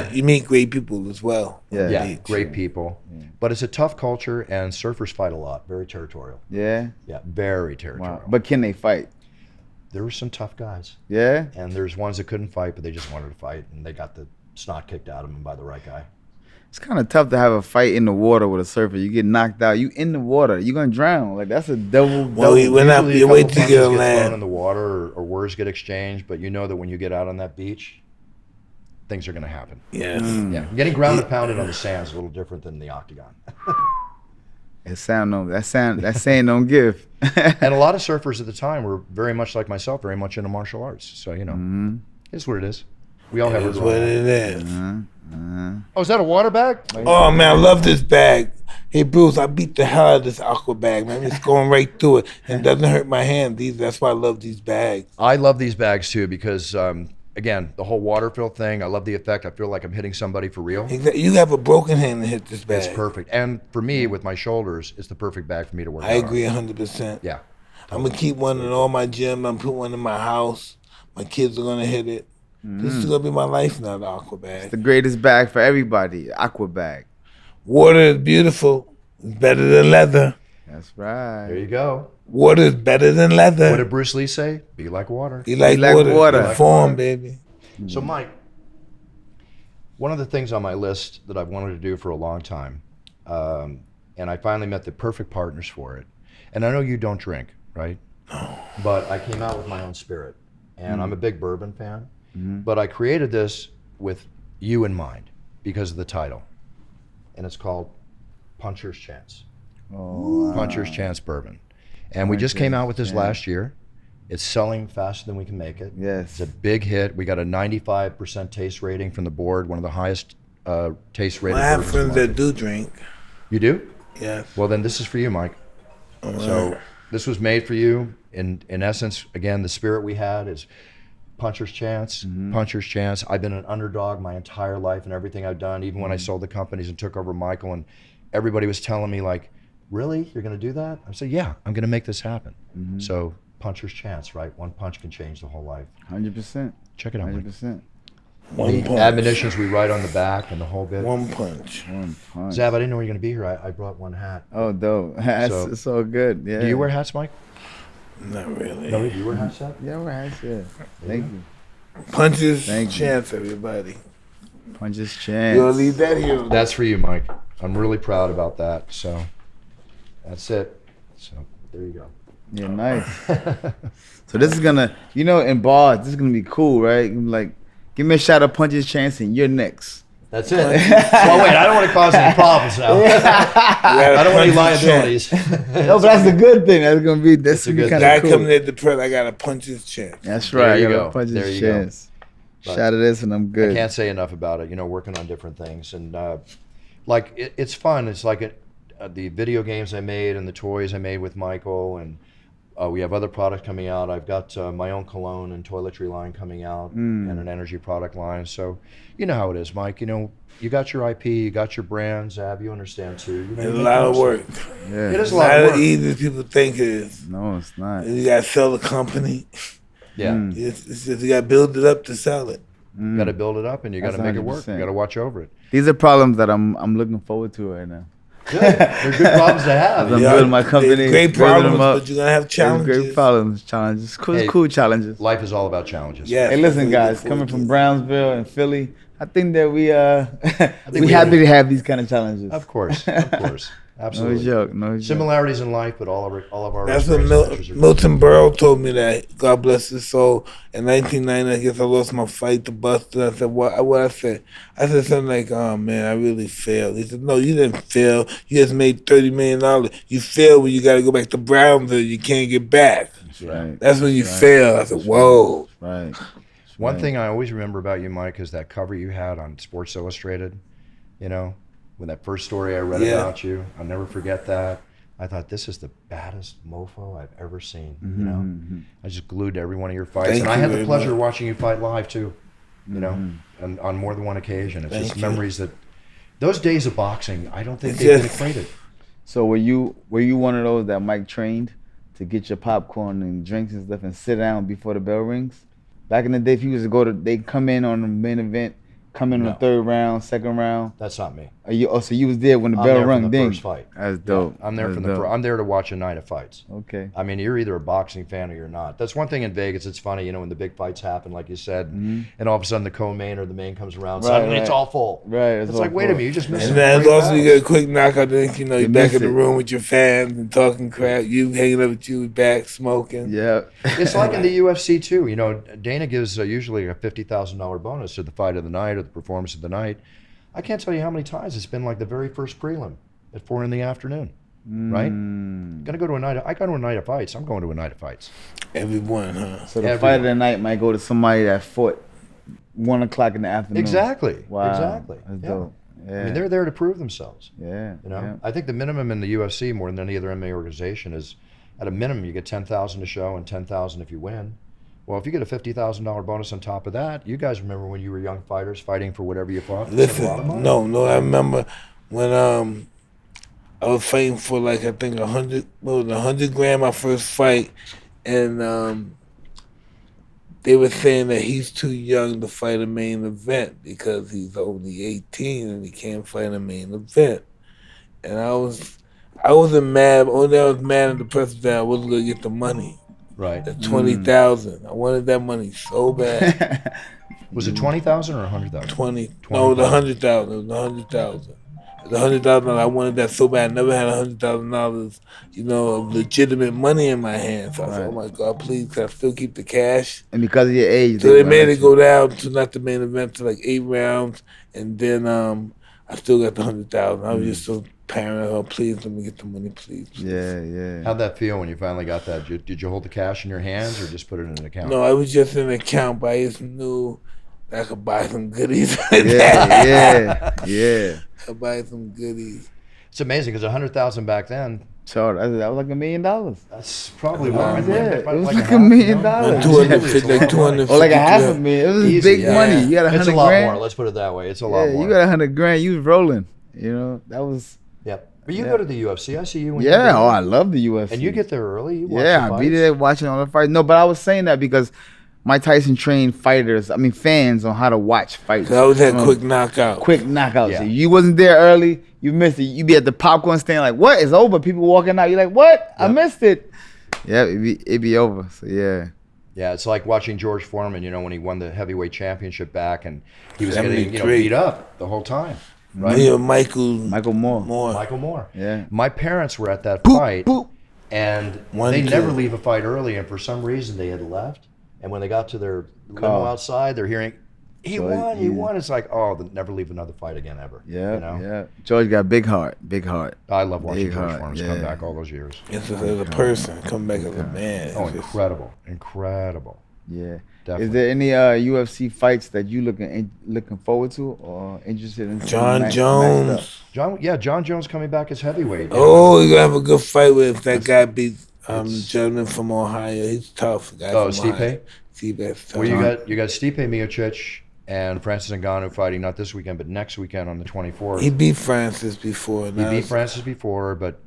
people. You meet great people as well. Yeah. Yeah, great people. But it's a tough culture, and surfers fight a lot. Very territorial. Yeah. Yeah, very territorial. Wow. But can they fight? There were some tough guys, Yeah. and there's ones that couldn't fight, but they just wanted to fight, and they got the snot kicked out of them by the right guy. It's kind of tough to have a fight in the water with a surfer. You get knocked out. You in the water. You're gonna drown. Like that's a double. Well, double. when I- Usually you a wait couple till you get punches on get thrown land. in the water, or words get exchanged, but you know that when you get out on that beach, things are going to happen. Yes. Yeah, getting ground and pounded on the sand is a little different than the octagon. That saying don't give. And a lot of surfers at the time were very much like myself, very much into martial arts. So it's what it is. We all have That's our what own. it is. Oh, is that a water bag? Oh man, I love this bag. Hey Bruce, I beat the hell out of this aqua bag, man. It's going right through it, and it doesn't hurt my hand. That's why I love these bags. I love these bags too because, again, the whole water fill thing. I love the effect. I feel like I'm hitting somebody for real. You have a broken hand to hit this bag. It's perfect. And for me, with my shoulders, it's the perfect bag for me to work out I on. agree 100%. Yeah. I'm gonna keep one in all my gym. I'm put one in my house. My kids are gonna hit it. This is gonna be my life now. The aqua bag. The greatest bag for everybody. Aqua bag. Water is beautiful. It's better than leather. That's right. There you go. Water is better than What leather. did Bruce Lee say? Be like water. You like like water. water. Inform, baby. So, Mike, one of the things on my list that I've wanted to do for a long time, and I finally met the perfect partners for it. And I know you don't drink, right? No. But I came out with my own spirit, and I'm a big bourbon fan. But I created this with you in mind because of the title, and it's called Puncher's Chance. Oh, Puncher's Chance Bourbon. And we just came out with this last year. It's selling faster than we can make it. Yes. It's a big hit. We got a 95% taste rating from the board, one of the highest taste rated I have bourbons in the friends that market. do drink. You do? Yes. Well, then this is for you, Mike. So this was made for you. In essence, again, the spirit we had is Puncher's Chance. Puncher's Chance. I've been an underdog my entire life in everything I've done, even when I sold the companies and took over Michael, and everybody was telling me, like, really? You're going to do that? I said, yeah, I'm going to make this happen. So Puncher's Chance, right? One punch can change the whole life. 100%. Check it out, Mike. 100%. One The punch. admonitions we write on the back and the whole bit. One punch. One punch. Zab, I didn't know you were going to be here. I brought one hat. Oh, dope. That's So- so good. Yeah. Do you wear hats, Mike? Not really. No, do you wear hats, Zab? Yeah, I wear hats. Yeah. Thank you. Punches, Thank you. chance, everybody. Puncher's You gonna Chance. leave that here? That's for you, Mike. I'm really proud about that. So that's it. So there you go. Yeah, nice. So this is gonna, in bars, this is gonna be cool, right? Like, give me a shot of Puncher's Chance and you're next. That's it. Well, wait, I don't want to cause any problems now. I don't want any liabilities. No, but that's the good thing. That's gonna be a good kind thing. Guy of cool. coming at the press, I gotta punch his chance. That's There right. you I go. got Puncher's There you go. Chance. But Shot of this and I'm I good. can't say enough about it. Working on different things, and like it's fun. It's like the video games I made and the toys I made with Michael, and we have other products coming out. I've got my own cologne and toiletry line coming out, and an energy product line. So you know how it is, Mike. You know, you got your IP, you got your brand. Zab, you understand too. You know, It's a lot of work. Yeah. It is a lot of Not work. as easy as people think it is. No, it's not. You got to sell the company. Yeah. It's just, you got to build it up to sell it. You got to build it up, and you got to That's make it work. You 100%. got to watch over it. These are problems that I'm looking forward to right now. Good. They're good problems to have. I'm Yeah, building my company, they're great building them problems, up. but you're going to have There's challenges. great problems, challenges, cool challenges. Life is all about challenges. Yeah. Hey, listen, guys, coming from Brownsville and Philly, I think that we happy to have these kind of challenges. Of course. Absolutely. No joke, no joke. Similarities in life, but all of our That's what experiences are Milton Berle told me that. God bless his soul. In 1990, I guess I lost my fight to Buster. I said, what I said? I said something like, oh, man, I really failed. He said, no, you didn't fail. You just made $30 million. You failed when you got to go back to Brownsville. You can't get back. Right. That's when you fail. I said, whoa. Right. One thing I always remember about you, Mike, is that cover you had on Sports Illustrated. You know, when that first story I read about you, I'll never forget that. I thought, this is the baddest mofo I've ever seen. You know, I just glued to every one of your fights, Thank and I you had the very pleasure much. of watching you fight live too. You know, and on more than one occasion. It's just Thank you. memories that those days of boxing, I don't think It's they've been just- equated. So were you one of those that Mike trained to get your popcorn and drinks and stuff and sit down before the bell rings? Back in the day, if you was to go to, they come in on the main event, come in on No. the third round, second round. That's not me. So you was there when the I'm bell there rung, from the ding. first fight. That's dope. I'm there That's from the. dope. I'm there to watch a night of fights. Okay. I mean, you're either a boxing fan or you're not. That's one thing in Vegas. It's funny, you know, when the big fights happen, like you said, and all of a sudden the co-main or the main comes around, suddenly it's right. all full. Right. It's like, wait a minute, you just missed. And some then great also you battles. get a quick knockout. Then you know you're You back miss in the it. room with your fans and talking crap. You hanging up with you back smoking. Yeah. It's like in the UFC too. You know, Dana gives usually a $50,000 bonus to the fight of the night or the performance of the night. I can't tell you how many times it's been like the very first prelim at 4 p.m. Right? Gonna go to a night. I go to a night of fights. I'm going to a night of fights. Everyone, huh? So the Everyone. fight of the night might go to somebody that fought 1 o'clock in the afternoon. Exactly. Wow. Exactly. That's Yeah. dope. Yeah. I mean, they're there to prove themselves. Yeah. You know, Yeah. I think the minimum in the UFC more than any other MMA organization is, at a minimum, you get $10,000 to show and $10,000 if you win. Well, if you get a $50,000 bonus on top of that, you guys remember when you were young fighters fighting for whatever you fought? That's a lot of money. Listen, no, I remember when I was fighting for like I think 100 grand my first fight, and they were saying that he's too young to fight a main event because he's only 18 and he can't fight a main event. And I wasn't mad. Only I was mad at the person that I wasn't gonna get the money. Right. The 20,000. I wanted that money so bad. Was it 20,000 or 100,000? 20. No, the 100,000. It was the 100,000. The $100,000. I wanted that so bad. I never had $100,000, you know, of legitimate money in my hands. So I said, Right. "Oh my God, please, can I still keep the cash?" And because of your age, So they won't made let it go down to not the main event to like 8 rounds, and then I still got the 100,000. I was just so paranoid. Oh, please let me get the money, please. Yeah, yeah. How'd that feel when you finally got that? Did you hold the cash in your hands or just put it in an account? No, I was just in an account, but I just knew I could buy some goodies. Yeah, yeah. I could buy some goodies. It's amazing because 100,000 back then, So that was like $1 million. that's probably more. Yeah, it was like half, $1 million. you know? Like 250, like 250. Or like a half a million. It was Easy, big yeah. money. You got It's 100 a lot grand. more. Let's put it that way. It's a lot Yeah, more. you got 100 grand. You was rolling. You know, that was. Yep. But you Yeah. go to the UFC. I see you. When you Yeah. go. Oh, I love the UFC. And you get there early. You watch Yeah, the I be fights. there watching all the fights. No, but I was saying that because Mike Tyson trained fans on how to watch fights. I always had You know, quick knockout. quick knockouts. Yeah. If you wasn't there early, you missed it. You be at the popcorn stand like, what? It's over. People walking out. You're like, what? I Yep. missed it. Yeah, it be over. So yeah. Yeah, it's like watching George Foreman, you know, when he won the heavyweight championship back and he was getting, 73. beat up the whole time. Right? Me and Michael Michael Moore. Michael Moore. Yeah. My parents were at that Boop, fight boop. and One, they two. never leave a fight early, and for some reason they had left. And when they got to their limo Car. outside, they're hearing, he So, won, he yeah. won. It's like, oh, they'll never leave another fight again ever. Yeah, You know? yeah. George got big heart. I love watching Big George heart, Foreman's yeah. come back all those years. as a person, come back as a man. Oh, It's just- incredible. Incredible. Yeah. Definitely. Is there any UFC fights that you looking forward to or interested in? Jon Jones. Jon Jones coming back as heavyweight. Oh, you're gonna have a good fight with that guy beat the gentleman from Ohio. He's tough. Guy from Stipe? Ohio. Stipe's tough. Well, you got Stipe Miocic and Francis Ngannou fighting not this weekend, but next weekend on the 24th. He beat Francis before. He beat Francis before, but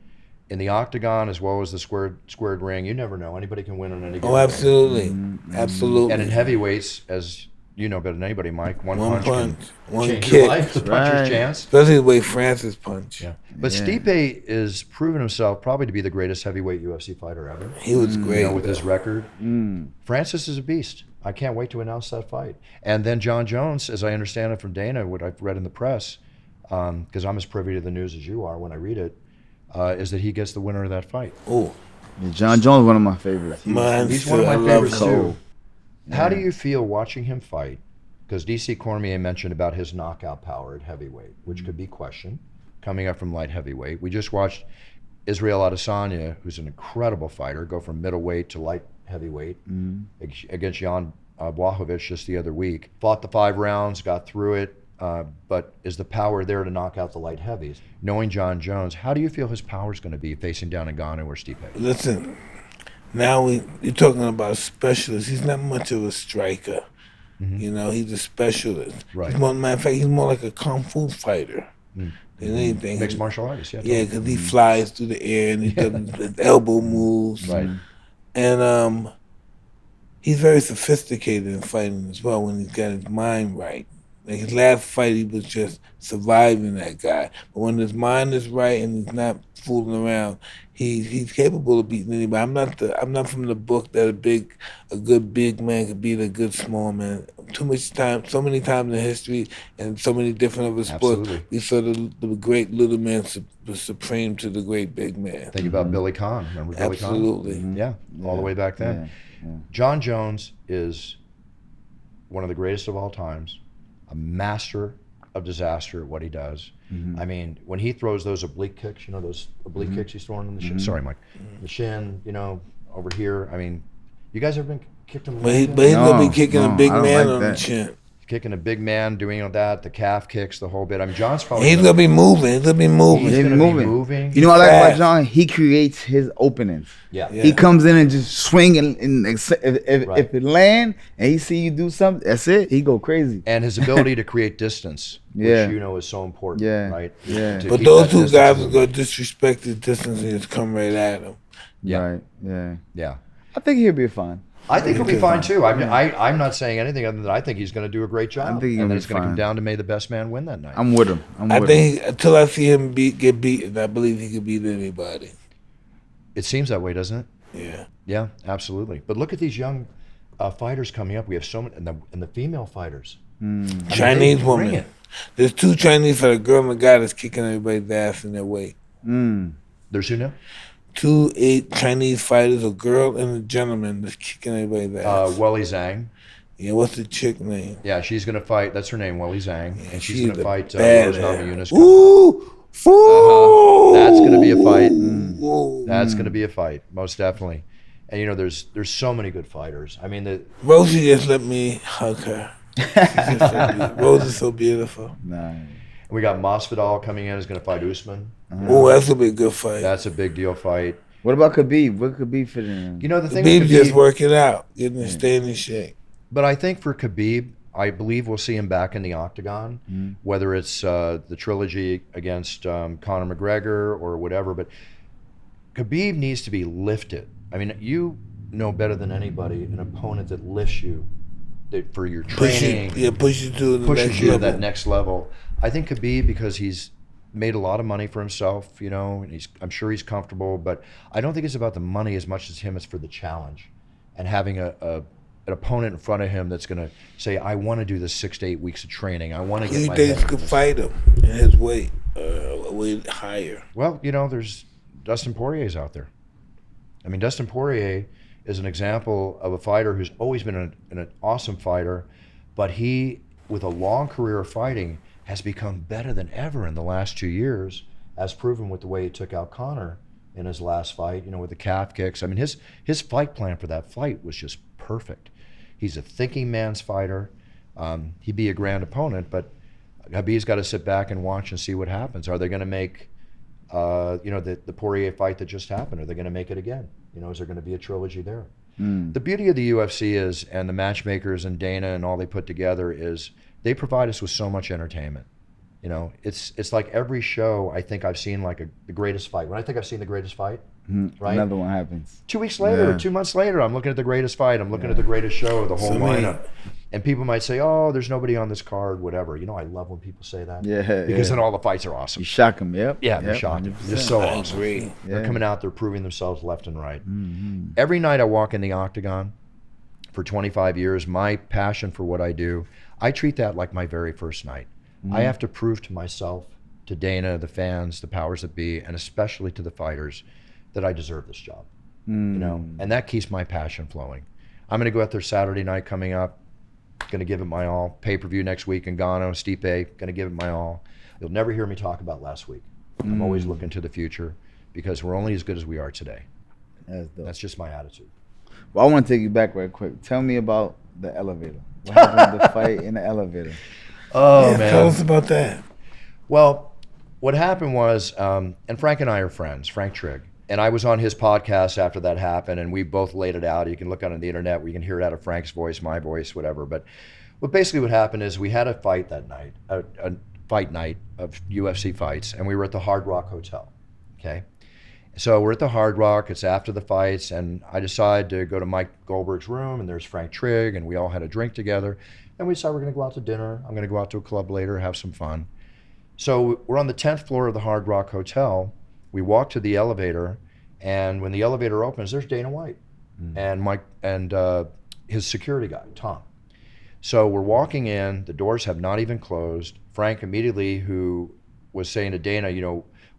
in the octagon as well as the squared ring, you never know. Anybody can win on any given Oh, absolutely. Absolutely. And in heavyweights, as you know better than anybody, Mike, one punch one can change kick. your life, the puncher's chance. Especially the way Francis punched. Yeah. But Stipe is proven himself probably to be the greatest heavyweight UFC fighter ever. He was great. With his record. Francis is a beast. I can't wait to announce that fight. And then Jon Jones, as I understand it from Dana, what I've read in the press, because I'm as privy to the news as you are when I read it, is that he gets the winner of that fight. Oh, Jon Jones, one of my favorites. He's one of my favorites too. Yeah. How do you feel watching him fight? Because DC Cormier mentioned about his knockout power at heavyweight, which could be questioned, coming up from light heavyweight. We just watched Israel Adesanya, who's an incredible fighter, go from middleweight to light heavyweight against Jan Blachowicz just the other week. Fought the 5 rounds, got through it, but is the power there to knock out the light heavies? Knowing Jon Jones, how do you feel his power is going to be facing down Ngannou or Stipe? listen. Now you're talking about a specialist. He's not much of a striker. You know, he's a specialist. Right. Matter of fact, he's more like a kung fu fighter than anything. Mixed martial artist, yeah. Yeah, because he flies through the air and he does his elbow moves. Right. And he's very sophisticated in fighting as well when he's got his mind right. Like his last fight, he was just surviving that guy. But when his mind is right and he's not fooling around, he's capable of beating anybody. I'm not from the book that a good big man could beat a good small man. So many times in history, and so many different other sports, we saw the great little man was supreme to the great big man. Think about Billy Conn. Remember Billy Conn? Absolutely. Yeah, all the way back then. Yeah. Jon Jones is one of the greatest of all times, a master of disaster at what he does. I mean, when he throws those oblique kicks, you know, those oblique kicks he's throwing on the shin. Sorry, Mike. The shin, you know, over here. I mean, you guys ever been kicked him? But he's gonna be kicking a big man on the chin. Kicking a big man, doing all that, the calf kicks, the whole bit. I mean, John's probably. He's gonna be moving. He's gonna be moving. He's gonna be moving. You know what I like about Jon? He creates his openings. Yeah. He comes in and just swing and if it land and he see you do something, that's it. He go crazy. And his ability to create distance, which you know is so important, right? Yeah. But those two guys are gonna disrespect the distance and just come right at him. Yeah. Right. Yeah. I think he'll be fine. I think he'll be fine too. I'm not saying anything other than I think he's going to do a great job. I think and then it's going to come down to may the best man win that night. I'm with him. I think until I see him get beaten, I believe he could beat anybody. It seems that way, doesn't it? Yeah. Yeah, absolutely. But look at these young fighters coming up. We have so many, and the female fighters. Chinese woman. There's 2 Chinese, a girl and a guy that's kicking everybody's ass in their weight. There's who now? 2 Chinese fighters, a girl and a gentleman that's kicking everybody's ass. Weili Zhang. Yeah, what's the chick name? Yeah, she's going to fight. That's her name, Weili Zhang. Yeah, and she's going to fight bad Rose Namajunas. Ooh! That's going to be a fight. That's going to be a fight, most definitely. And you know, there's so many good fighters. I mean, Rosie just let me hug her. Rose is so beautiful. Nice. We got Masvidal coming in. Is going to fight Usman. Oh, that's gonna be a good fight. That's a big deal fight. What about Khabib? What Khabib fit in? You know, the thing Khabib with just working out, staying in shape. But I think for Khabib, I believe we'll see him back in the octagon, whether it's the trilogy against Conor McGregor or whatever. But Khabib needs to be lifted. I mean, you know better than anybody an opponent that lifts you for your training. Pushes you to the pushes next you level. to that next level. I think Khabib, because he's made a lot of money for himself, you know, and I'm sure he's comfortable, but I don't think it's about the money as much as him. It's for the challenge and having an opponent in front of him that's going to say, I want to do this 6 to 8 weeks of training. I want to get my head. You think could fight him in his weight, way higher? Well, you know, there's Dustin Poirier's out there. I mean, Dustin Poirier is an example of a fighter who's always been an awesome fighter, but he, with a long career of fighting, has become better than ever in the last 2 years, as proven with the way he took out Conor in his last fight, you know, with the calf kicks. I mean, his fight plan for that fight was just perfect. He's a thinking man's fighter. He'd be a grand opponent, but Khabib's got to sit back and watch and see what happens. Are they going to make, the Poirier fight that just happened? Are they going to make it again? Is there going to be a trilogy there? The beauty of the UFC is, and the matchmakers and Dana and all they put together is, they provide us with so much entertainment. It's like every show I think I've seen like the greatest fight. When I think I've seen the greatest fight, right? Another one happens. 2 weeks later, 2 months later, I'm looking at the greatest fight. I'm looking at the greatest show, the whole lineup. And people might say, "Oh, there's nobody on this card," whatever. I love when people say that. Yeah. Because then all the fights are awesome. You shock them, yep. Yeah, they're shocking. They're so awesome. They're coming out, they're proving themselves left and right. Every night I walk in the octagon for 25 years, my passion for what I do, I treat that like my very first night. I have to prove to myself, to Dana, the fans, the powers that be, and especially to the fighters, that I deserve this job. And that keeps my passion flowing. I'm going to go out there Saturday night coming up, going to give it my all. Pay-per-view next week in Gano, Stipe, going to give it my all. You'll never hear me talk about last week. I'm always looking to the future because we're only as good as we are today. That's just my attitude. Well, I want to take you back right quick. Tell me about the elevator. What happened with the fight in the elevator? Oh, man. Tell us about that. Well, what happened was, and Frank and I are friends, Frank Trigg. And I was on his podcast after that happened, and we both laid it out. You can look on the internet where you can hear it out of Frank's voice, my voice, whatever. But basically what happened is we had a fight that night, a fight night of UFC fights, and we were at the Hard Rock Hotel, okay? So we're at the Hard Rock, it's after the fights, and I decided to go to Mike Goldberg's room, and there's Frank Trigg, and we all had a drink together. And we decided we're gonna go out to dinner. I'm gonna go out to a club later, have some fun. So we're on the 10th floor of the Hard Rock Hotel. We walk to the elevator, and when the elevator opens, there's Dana White and Mike and his security guy, Tom. So we're walking in, the doors have not even closed. Frank immediately, who was saying to Dana,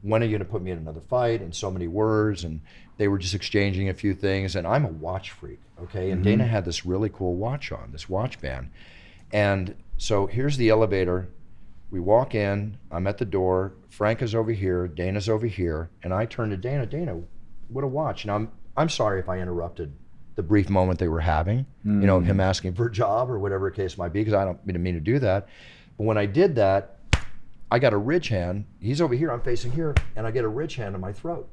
when are you gonna put me in another fight, in so many words, and they were just exchanging a few things, and I'm a watch freak, okay? And Dana had this really cool watch on, this watch band. And so here's the elevator. We walk in, I'm at the door, Frank is over here, Dana's over here, and I turn to Dana, what a watch. And I'm sorry if I interrupted the brief moment they were having, him asking for a job or whatever the case might be, because I don't mean to do that. But when I did that, I got a ridge hand. He's over here, I'm facing here, and I get a ridge hand in my throat.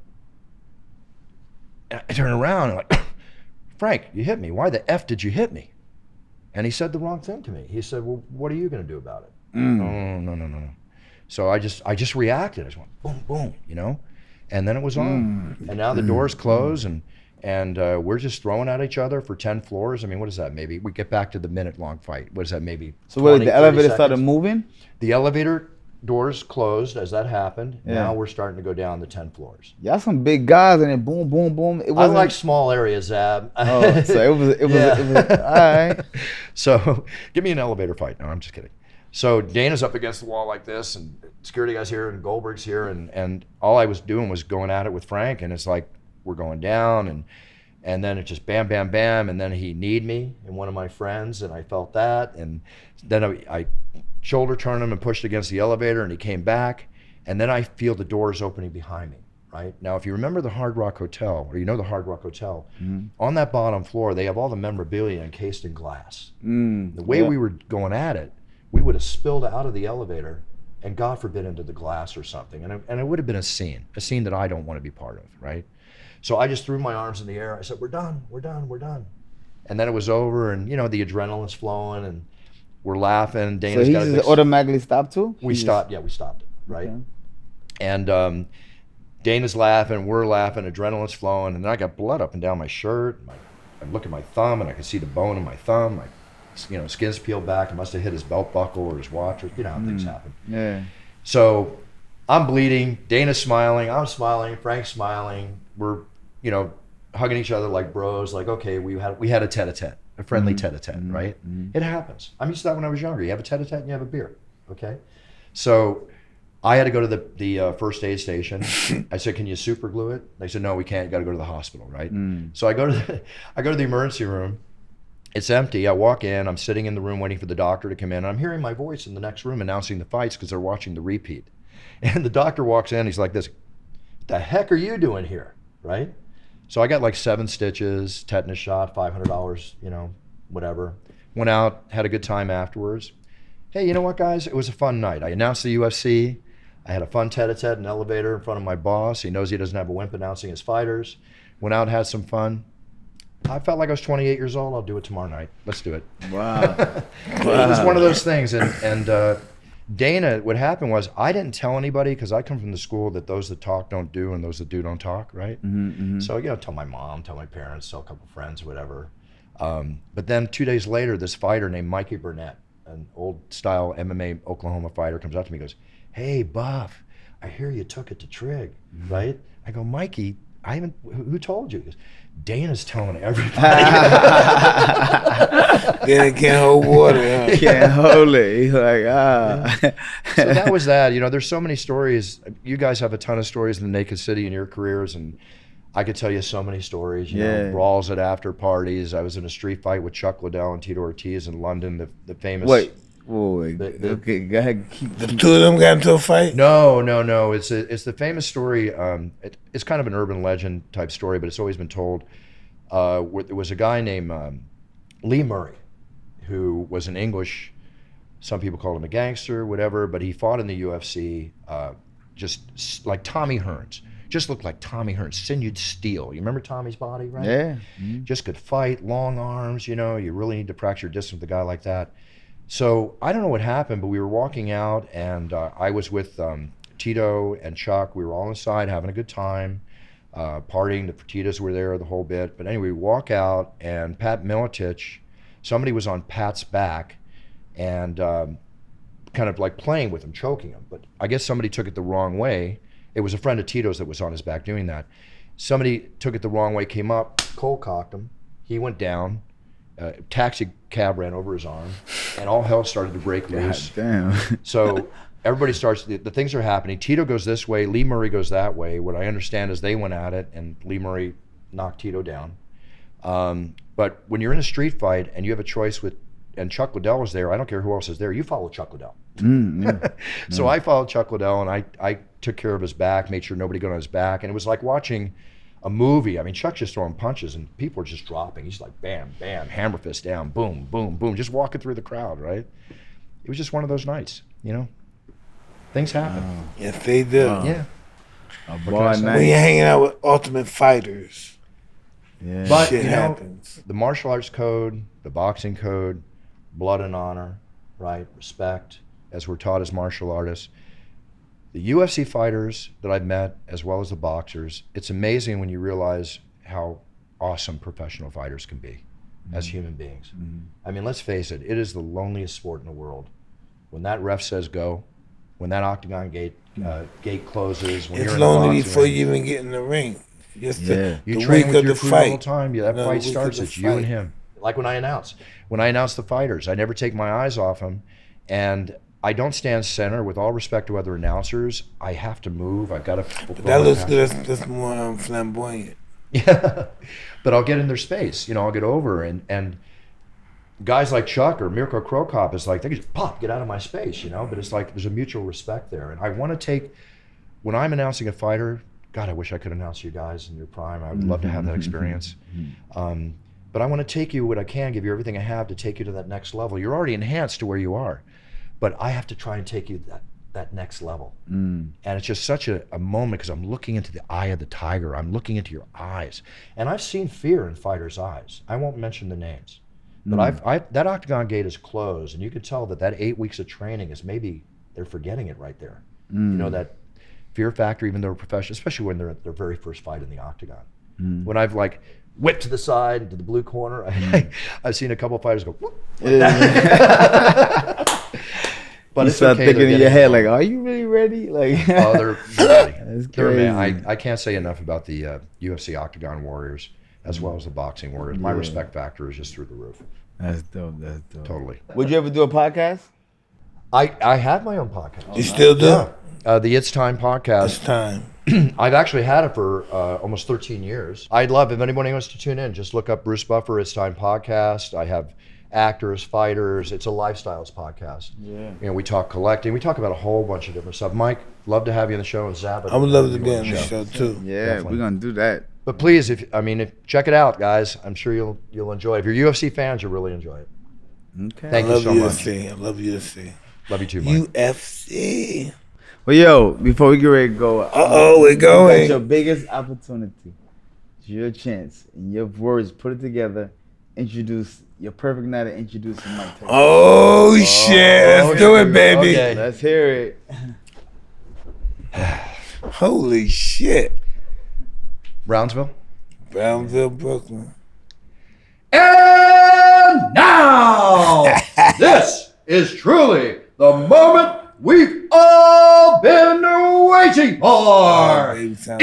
And I turn around and I'm like, Frank, you hit me. Why the F did you hit me? And he said the wrong thing to me. He said, well, what are you going to do about it? No. So I just reacted. I just went boom, boom, and then it was on. And now the doors close, and we're just throwing at each other for 10 floors. I mean, what is that? Maybe we get back to the minute-long fight. What is that? Maybe. So what? The elevator started moving. The elevator doors closed as that happened. Yeah. Now we're starting to go down the 10 floors. Y'all some big guys, and then boom, boom, boom. I like small areas, Zab. Oh, so it was all right. So give me an elevator fight. No, I'm just kidding. So Dana's up against the wall like this, and security guy's here, and Goldberg's here, and all I was doing was going at it with Frank, and it's like we're going down, and then it just bam, bam, bam, and then he kneed me and one of my friends, and I felt that, and then I shoulder turned him and pushed against the elevator, and he came back, and then I feel the doors opening behind me. Right now, if you remember the Hard Rock Hotel, or the Hard Rock Hotel, on that bottom floor they have all the memorabilia encased in glass. The way we were going at it, we would have spilled out of the elevator and God forbid into the glass or something. And it would have been a scene that I don't want to be part of, right? So I just threw my arms in the air. I said, we're done. And then it was over, and the adrenaline's flowing, and we're laughing. Dana's so he just automatically stopped too? We stopped it, right? Okay. And Dana's laughing, we're laughing, adrenaline's flowing, and then I got blood up and down my shirt. I look at my thumb, and I can see the bone in my thumb. Skin's peeled back. It must have hit his belt buckle or his watch, or how things happen. Yeah. So I'm bleeding. Dana's smiling. I'm smiling. Frank's smiling. We're, hugging each other like bros. Like, okay, we had a tete-a-tete, a friendly tete-a-tete, right? It happens. I'm used to that when I was younger. You have a tete-a-tete and you have a beer, okay? So I had to go to the first aid station. I said, can you super glue it? They said, no, we can't. You got to go to the hospital, right? So I go to the emergency room. It's empty. I walk in. I'm sitting in the room waiting for the doctor to come in. I'm hearing my voice in the next room announcing the fights because they're watching the repeat. And the doctor walks in. He's like this, what the heck are you doing here, right? So I got like 7 stitches, tetanus shot, $500, whatever. Went out, had a good time afterwards. Hey, you know what, guys? It was a fun night. I announced the UFC. I had a fun tete-a-tete in an elevator in front of my boss. He knows he doesn't have a wimp announcing his fighters. Went out, had some fun. I felt like I was 28 years old. I'll do it tomorrow night. Let's do it. Wow. It was one of those things. And Dana, what happened was I didn't tell anybody because I come from the school that those that talk don't do and those that do don't talk, right? So, you know, tell my mom, tell my parents, tell a couple friends, whatever. But then 2 days later, this fighter named Mikey Burnett, an old style MMA Oklahoma fighter, comes up to me and goes, "Hey, Buff, I hear you took it to Trigg, right?" I go, "Mikey, I haven't, who told you?" He goes, "Dana's telling everybody." Dana can't hold water. Huh? Can't hold it. He's like, So that was that. You know, there's so many stories. You guys have a ton of stories in the Naked City in your careers, and I could tell you so many stories. You know, brawls at after parties. I was in a street fight with Chuck Liddell and Tito Ortiz in London, the famous. Wait. Okay, go ahead. The two of them got into a fight? No. It's the famous story. It's kind of an urban legend type story, but it's always been told. There was a guy named Lee Murray, who was an English. Some people called him a gangster, whatever. But he fought in the UFC, just like Tommy Hearns. Just looked like Tommy Hearns, sinewed steel. You remember Tommy's body, right? Yeah. Just could fight, long arms. You know, you really need to practice your distance with a guy like that. So I don't know what happened, but we were walking out, and I was with Tito and Chuck. We were all inside having a good time, partying. The Fertittas were there, the whole bit. But anyway, we walk out, and Pat Miletich, somebody was on Pat's back and kind of like playing with him, choking him. But I guess somebody took it the wrong way. It was a friend of Tito's that was on his back doing that. Somebody took it the wrong way, came up, cold cocked him. He went down. Taxi cab ran over his arm, and all hell started to break loose. Damn. So everybody starts, the things are happening. Tito goes this way, Lee Murray goes that way. What I understand is they went at it, and Lee Murray knocked Tito down. But when you're in a street fight and you have a choice with, and Chuck Liddell was there, I don't care who else is there, you follow Chuck Liddell. So I followed Chuck Liddell, and I took care of his back, made sure nobody got on his back, and it was like watching a movie. I mean, Chuck's just throwing punches and people are just dropping. He's like, bam, bam, hammer fist down, boom, boom, boom, just walking through the crowd, right? It was just one of those nights, you know? Things happen. Yes, they do. Yeah. When you're hanging out with ultimate fighters, But, shit you know, happens. the martial arts code, the boxing code, blood and honor, right? Respect, as we're taught as martial artists. The UFC fighters that I've met, as well as the boxers, it's amazing when you realize how awesome professional fighters can be as human beings. I mean, let's face it, it is the loneliest sport in the world. When that ref says go, when that octagon gate closes, when It's you're in the lonely boxing before ring, you even get in the ring. Just the you week train with of your the crew the whole fight. time. Yeah, that No, fight the week starts, of the it's you and fight. him. Like when I announce the fighters, I never take my eyes off them, and I don't stand center. With all respect to other announcers, I have to move. I've got to. But that looks good. That's more flamboyant. Yeah, but I'll get in their space. You know, I'll get over, and guys like Chuck or Mirko Krokop is like, they just pop, get out of my space, you know. But it's like there's a mutual respect there, and I want to take, when I'm announcing a fighter, God, I wish I could announce you guys in your prime. I would love to have that experience. But I want to take you what I can, give you everything I have to take you to that next level. You're already enhanced to where you are, but I have to try and take you that next level. And it's just such a moment because I'm looking into the eye of the tiger. I'm looking into your eyes. And I've seen fear in fighters' eyes. I won't mention the names. But that octagon gate is closed, and you could tell that 8 weeks of training is maybe they're forgetting it right there. You know, that fear factor, even though they're professional, especially when they're at their very first fight in the octagon. When I've like whipped to the side, to the blue corner, I've seen a couple of fighters go, whoop, like that. But you it's start okay, thinking in your head, like, are you really ready? Like, oh, they're ready. That's They're crazy. man. I can't say enough about the UFC Octagon Warriors as well as the boxing warriors. My respect factor is just through the roof. That's dope. That's dope. Totally. Would you ever do a podcast? I have my own podcast. You still do? The It's Time podcast. It's time. I've actually had it for almost 13 years. I'd love if anybody wants to tune in, just look up Bruce Buffer, It's Time podcast. I have actors, fighters. It's a lifestyles podcast. Yeah. You know, we talk collecting. We talk about a whole bunch of different stuff. Mike, love to have you on the show, and Zab. I would love to be on the show too. Yeah, Definitely. we're gonna do that. But please, if check it out, guys. I'm sure you'll enjoy it. If you're UFC fans, you'll really enjoy it. Okay. Thank you so much. I love UFC. Love you too, Mike. UFC. Well, yo, before we get ready to go, We're you going. got your biggest opportunity. It's your chance. In your words, put it together. Introduce your perfect night of introducing Mike Tyson. Oh shit! Let's do it, baby. Okay. Let's hear it. Holy shit! Brownsville. Brownsville, Brooklyn. And now, this is truly the moment we've all been waiting for. Baby, sounds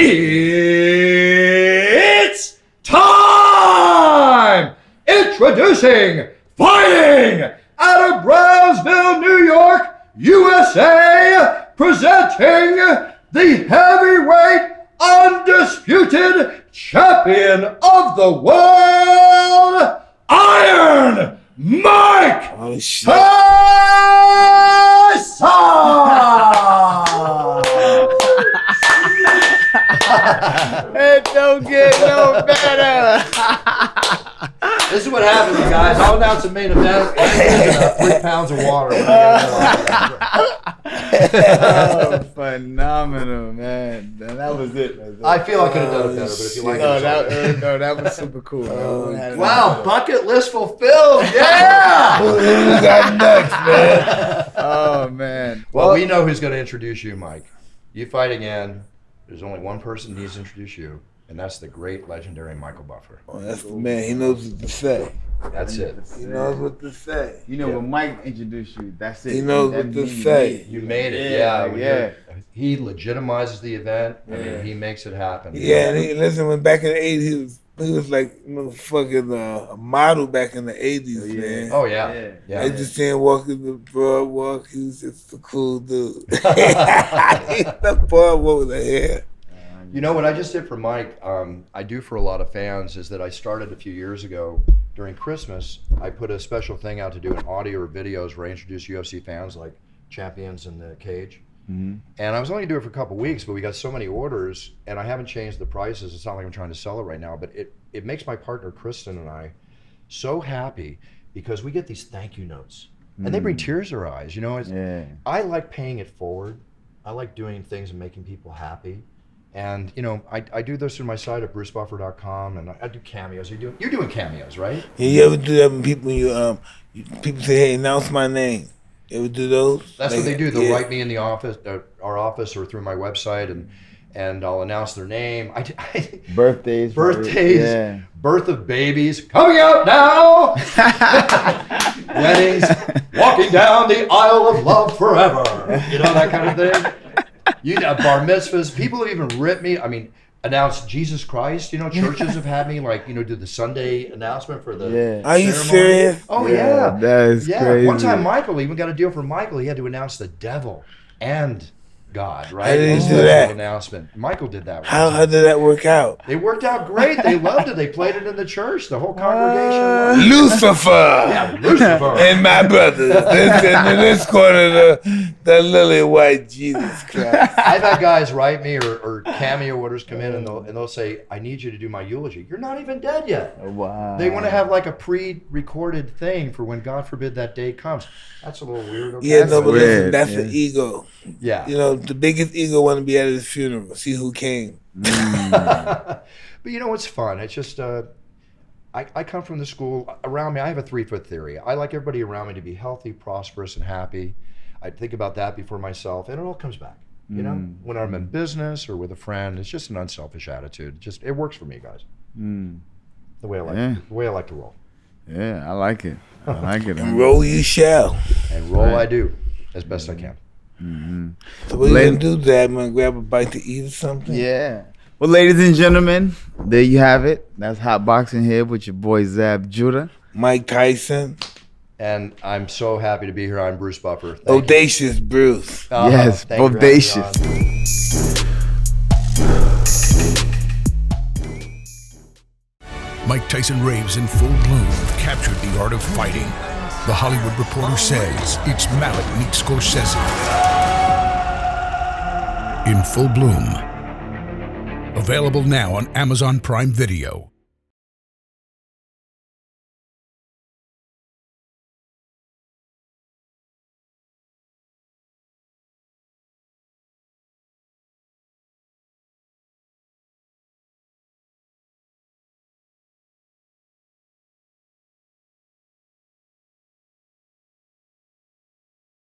It's time! Introducing, fighting out of Brownsville, New York, USA, presenting the heavyweight undisputed champion of the world, Iron Mike Oh shit! Tyson! It don't get no better. This is what happens, you guys. I'll announce the main event. 3 pounds of water. Oh, phenomenal, man. That was it. I feel I could have done it better, but if you like it, it's okay. that was super cool. Man. Wow, bucket list fulfilled. Yeah. Who got next, man? Oh man. Well, we know who's going to introduce you, Mike. You fight again. There's only one person who needs to introduce you, and that's the great, legendary Michael Buffer. Oh, that's the man. He knows what to say. That's it. He knows what to say. You know when Mike introduced you, that's it. He knows That what to means say. You made it. Yeah, Yeah. yeah. He legitimizes the event. I mean, he makes it happen. Yeah, and listen. When back in the '80s, he was like motherfucking a model back in the '80s, man. Oh, yeah. Yeah. I just seen him walking the boardwalk. He was just a cool dude. The boardwalk with the hair. You know what I just did for Mike, I do for a lot of fans, is that I started a few years ago during Christmas. I put a special thing out to do an audio or videos where I introduce UFC fans like champions in the cage. And I was only going to do it for a couple weeks, but we got so many orders, and I haven't changed the prices. It's not like I'm trying to sell it right now, but it makes my partner Kristen and I so happy because we get these thank you notes, and they bring tears to our eyes. You know, I like paying it forward. I like doing things and making people happy. And you know, I do this through my site at brucebuffer.com, and I do cameos. You're doing cameos, right? Yeah, you ever do that when people people say, "Hey, announce my name"? You ever do those? That's what they do. They'll write me in the office, our office, or through my website, and I'll announce their name. Birthdays, yeah. Birth of babies coming out now. Weddings, walking down the aisle of love forever. You know, that kind of thing. You know, bar mitzvahs. People have even ripped me. I mean, announced Jesus Christ. You know, churches have had me do the Sunday announcement for the ceremony. Are you serious? Oh yeah, that is crazy. One time, Michael even got a deal for Michael. He had to announce the devil and God, right? How did he do Special that? Announcement. Michael did that. How did that work out? It worked out great. They loved it. They played it in the church. The whole congregation loved it. Lucifer Yeah, Lucifer. and my brothers. Let's call it the lily white Jesus Christ. I've had guys write me or cameo orders come in and they'll say, "I need you to do my eulogy." You're not even dead yet. Wow. They want to have like a pre-recorded thing for when, God forbid, that day comes. That's a little weird. Okay? Yeah, no, but listen, weird, that's yeah. the ego. Yeah. You know, the biggest ego want to be at his funeral. See who came. But you know, it's fun. It's just, I come from the school around me. I have a 3-foot theory. I like everybody around me to be healthy, prosperous, and happy. I think about that before myself, and it all comes back. You know, when I'm in business or with a friend, it's just an unselfish attitude. It works for me, guys. The way I like to roll. Yeah, I like it. I like it. And roll you shall. And roll I do as best I can. So what are you going to do, Zab? You going to grab a bite to eat or something? Yeah. Well, ladies and gentlemen, there you have it. That's Hotboxin here with your boy Zab Judah. Mike Tyson. And I'm so happy to be here. I'm Bruce Buffer. Thank you. Audacious Bruce. Yes, thank you for having me bodacious. on. Mike Tyson raves in full bloom, captured the art of fighting. The Hollywood Reporter says it's Malik Meek Scorsese. In full bloom. Available now on Amazon Prime Video.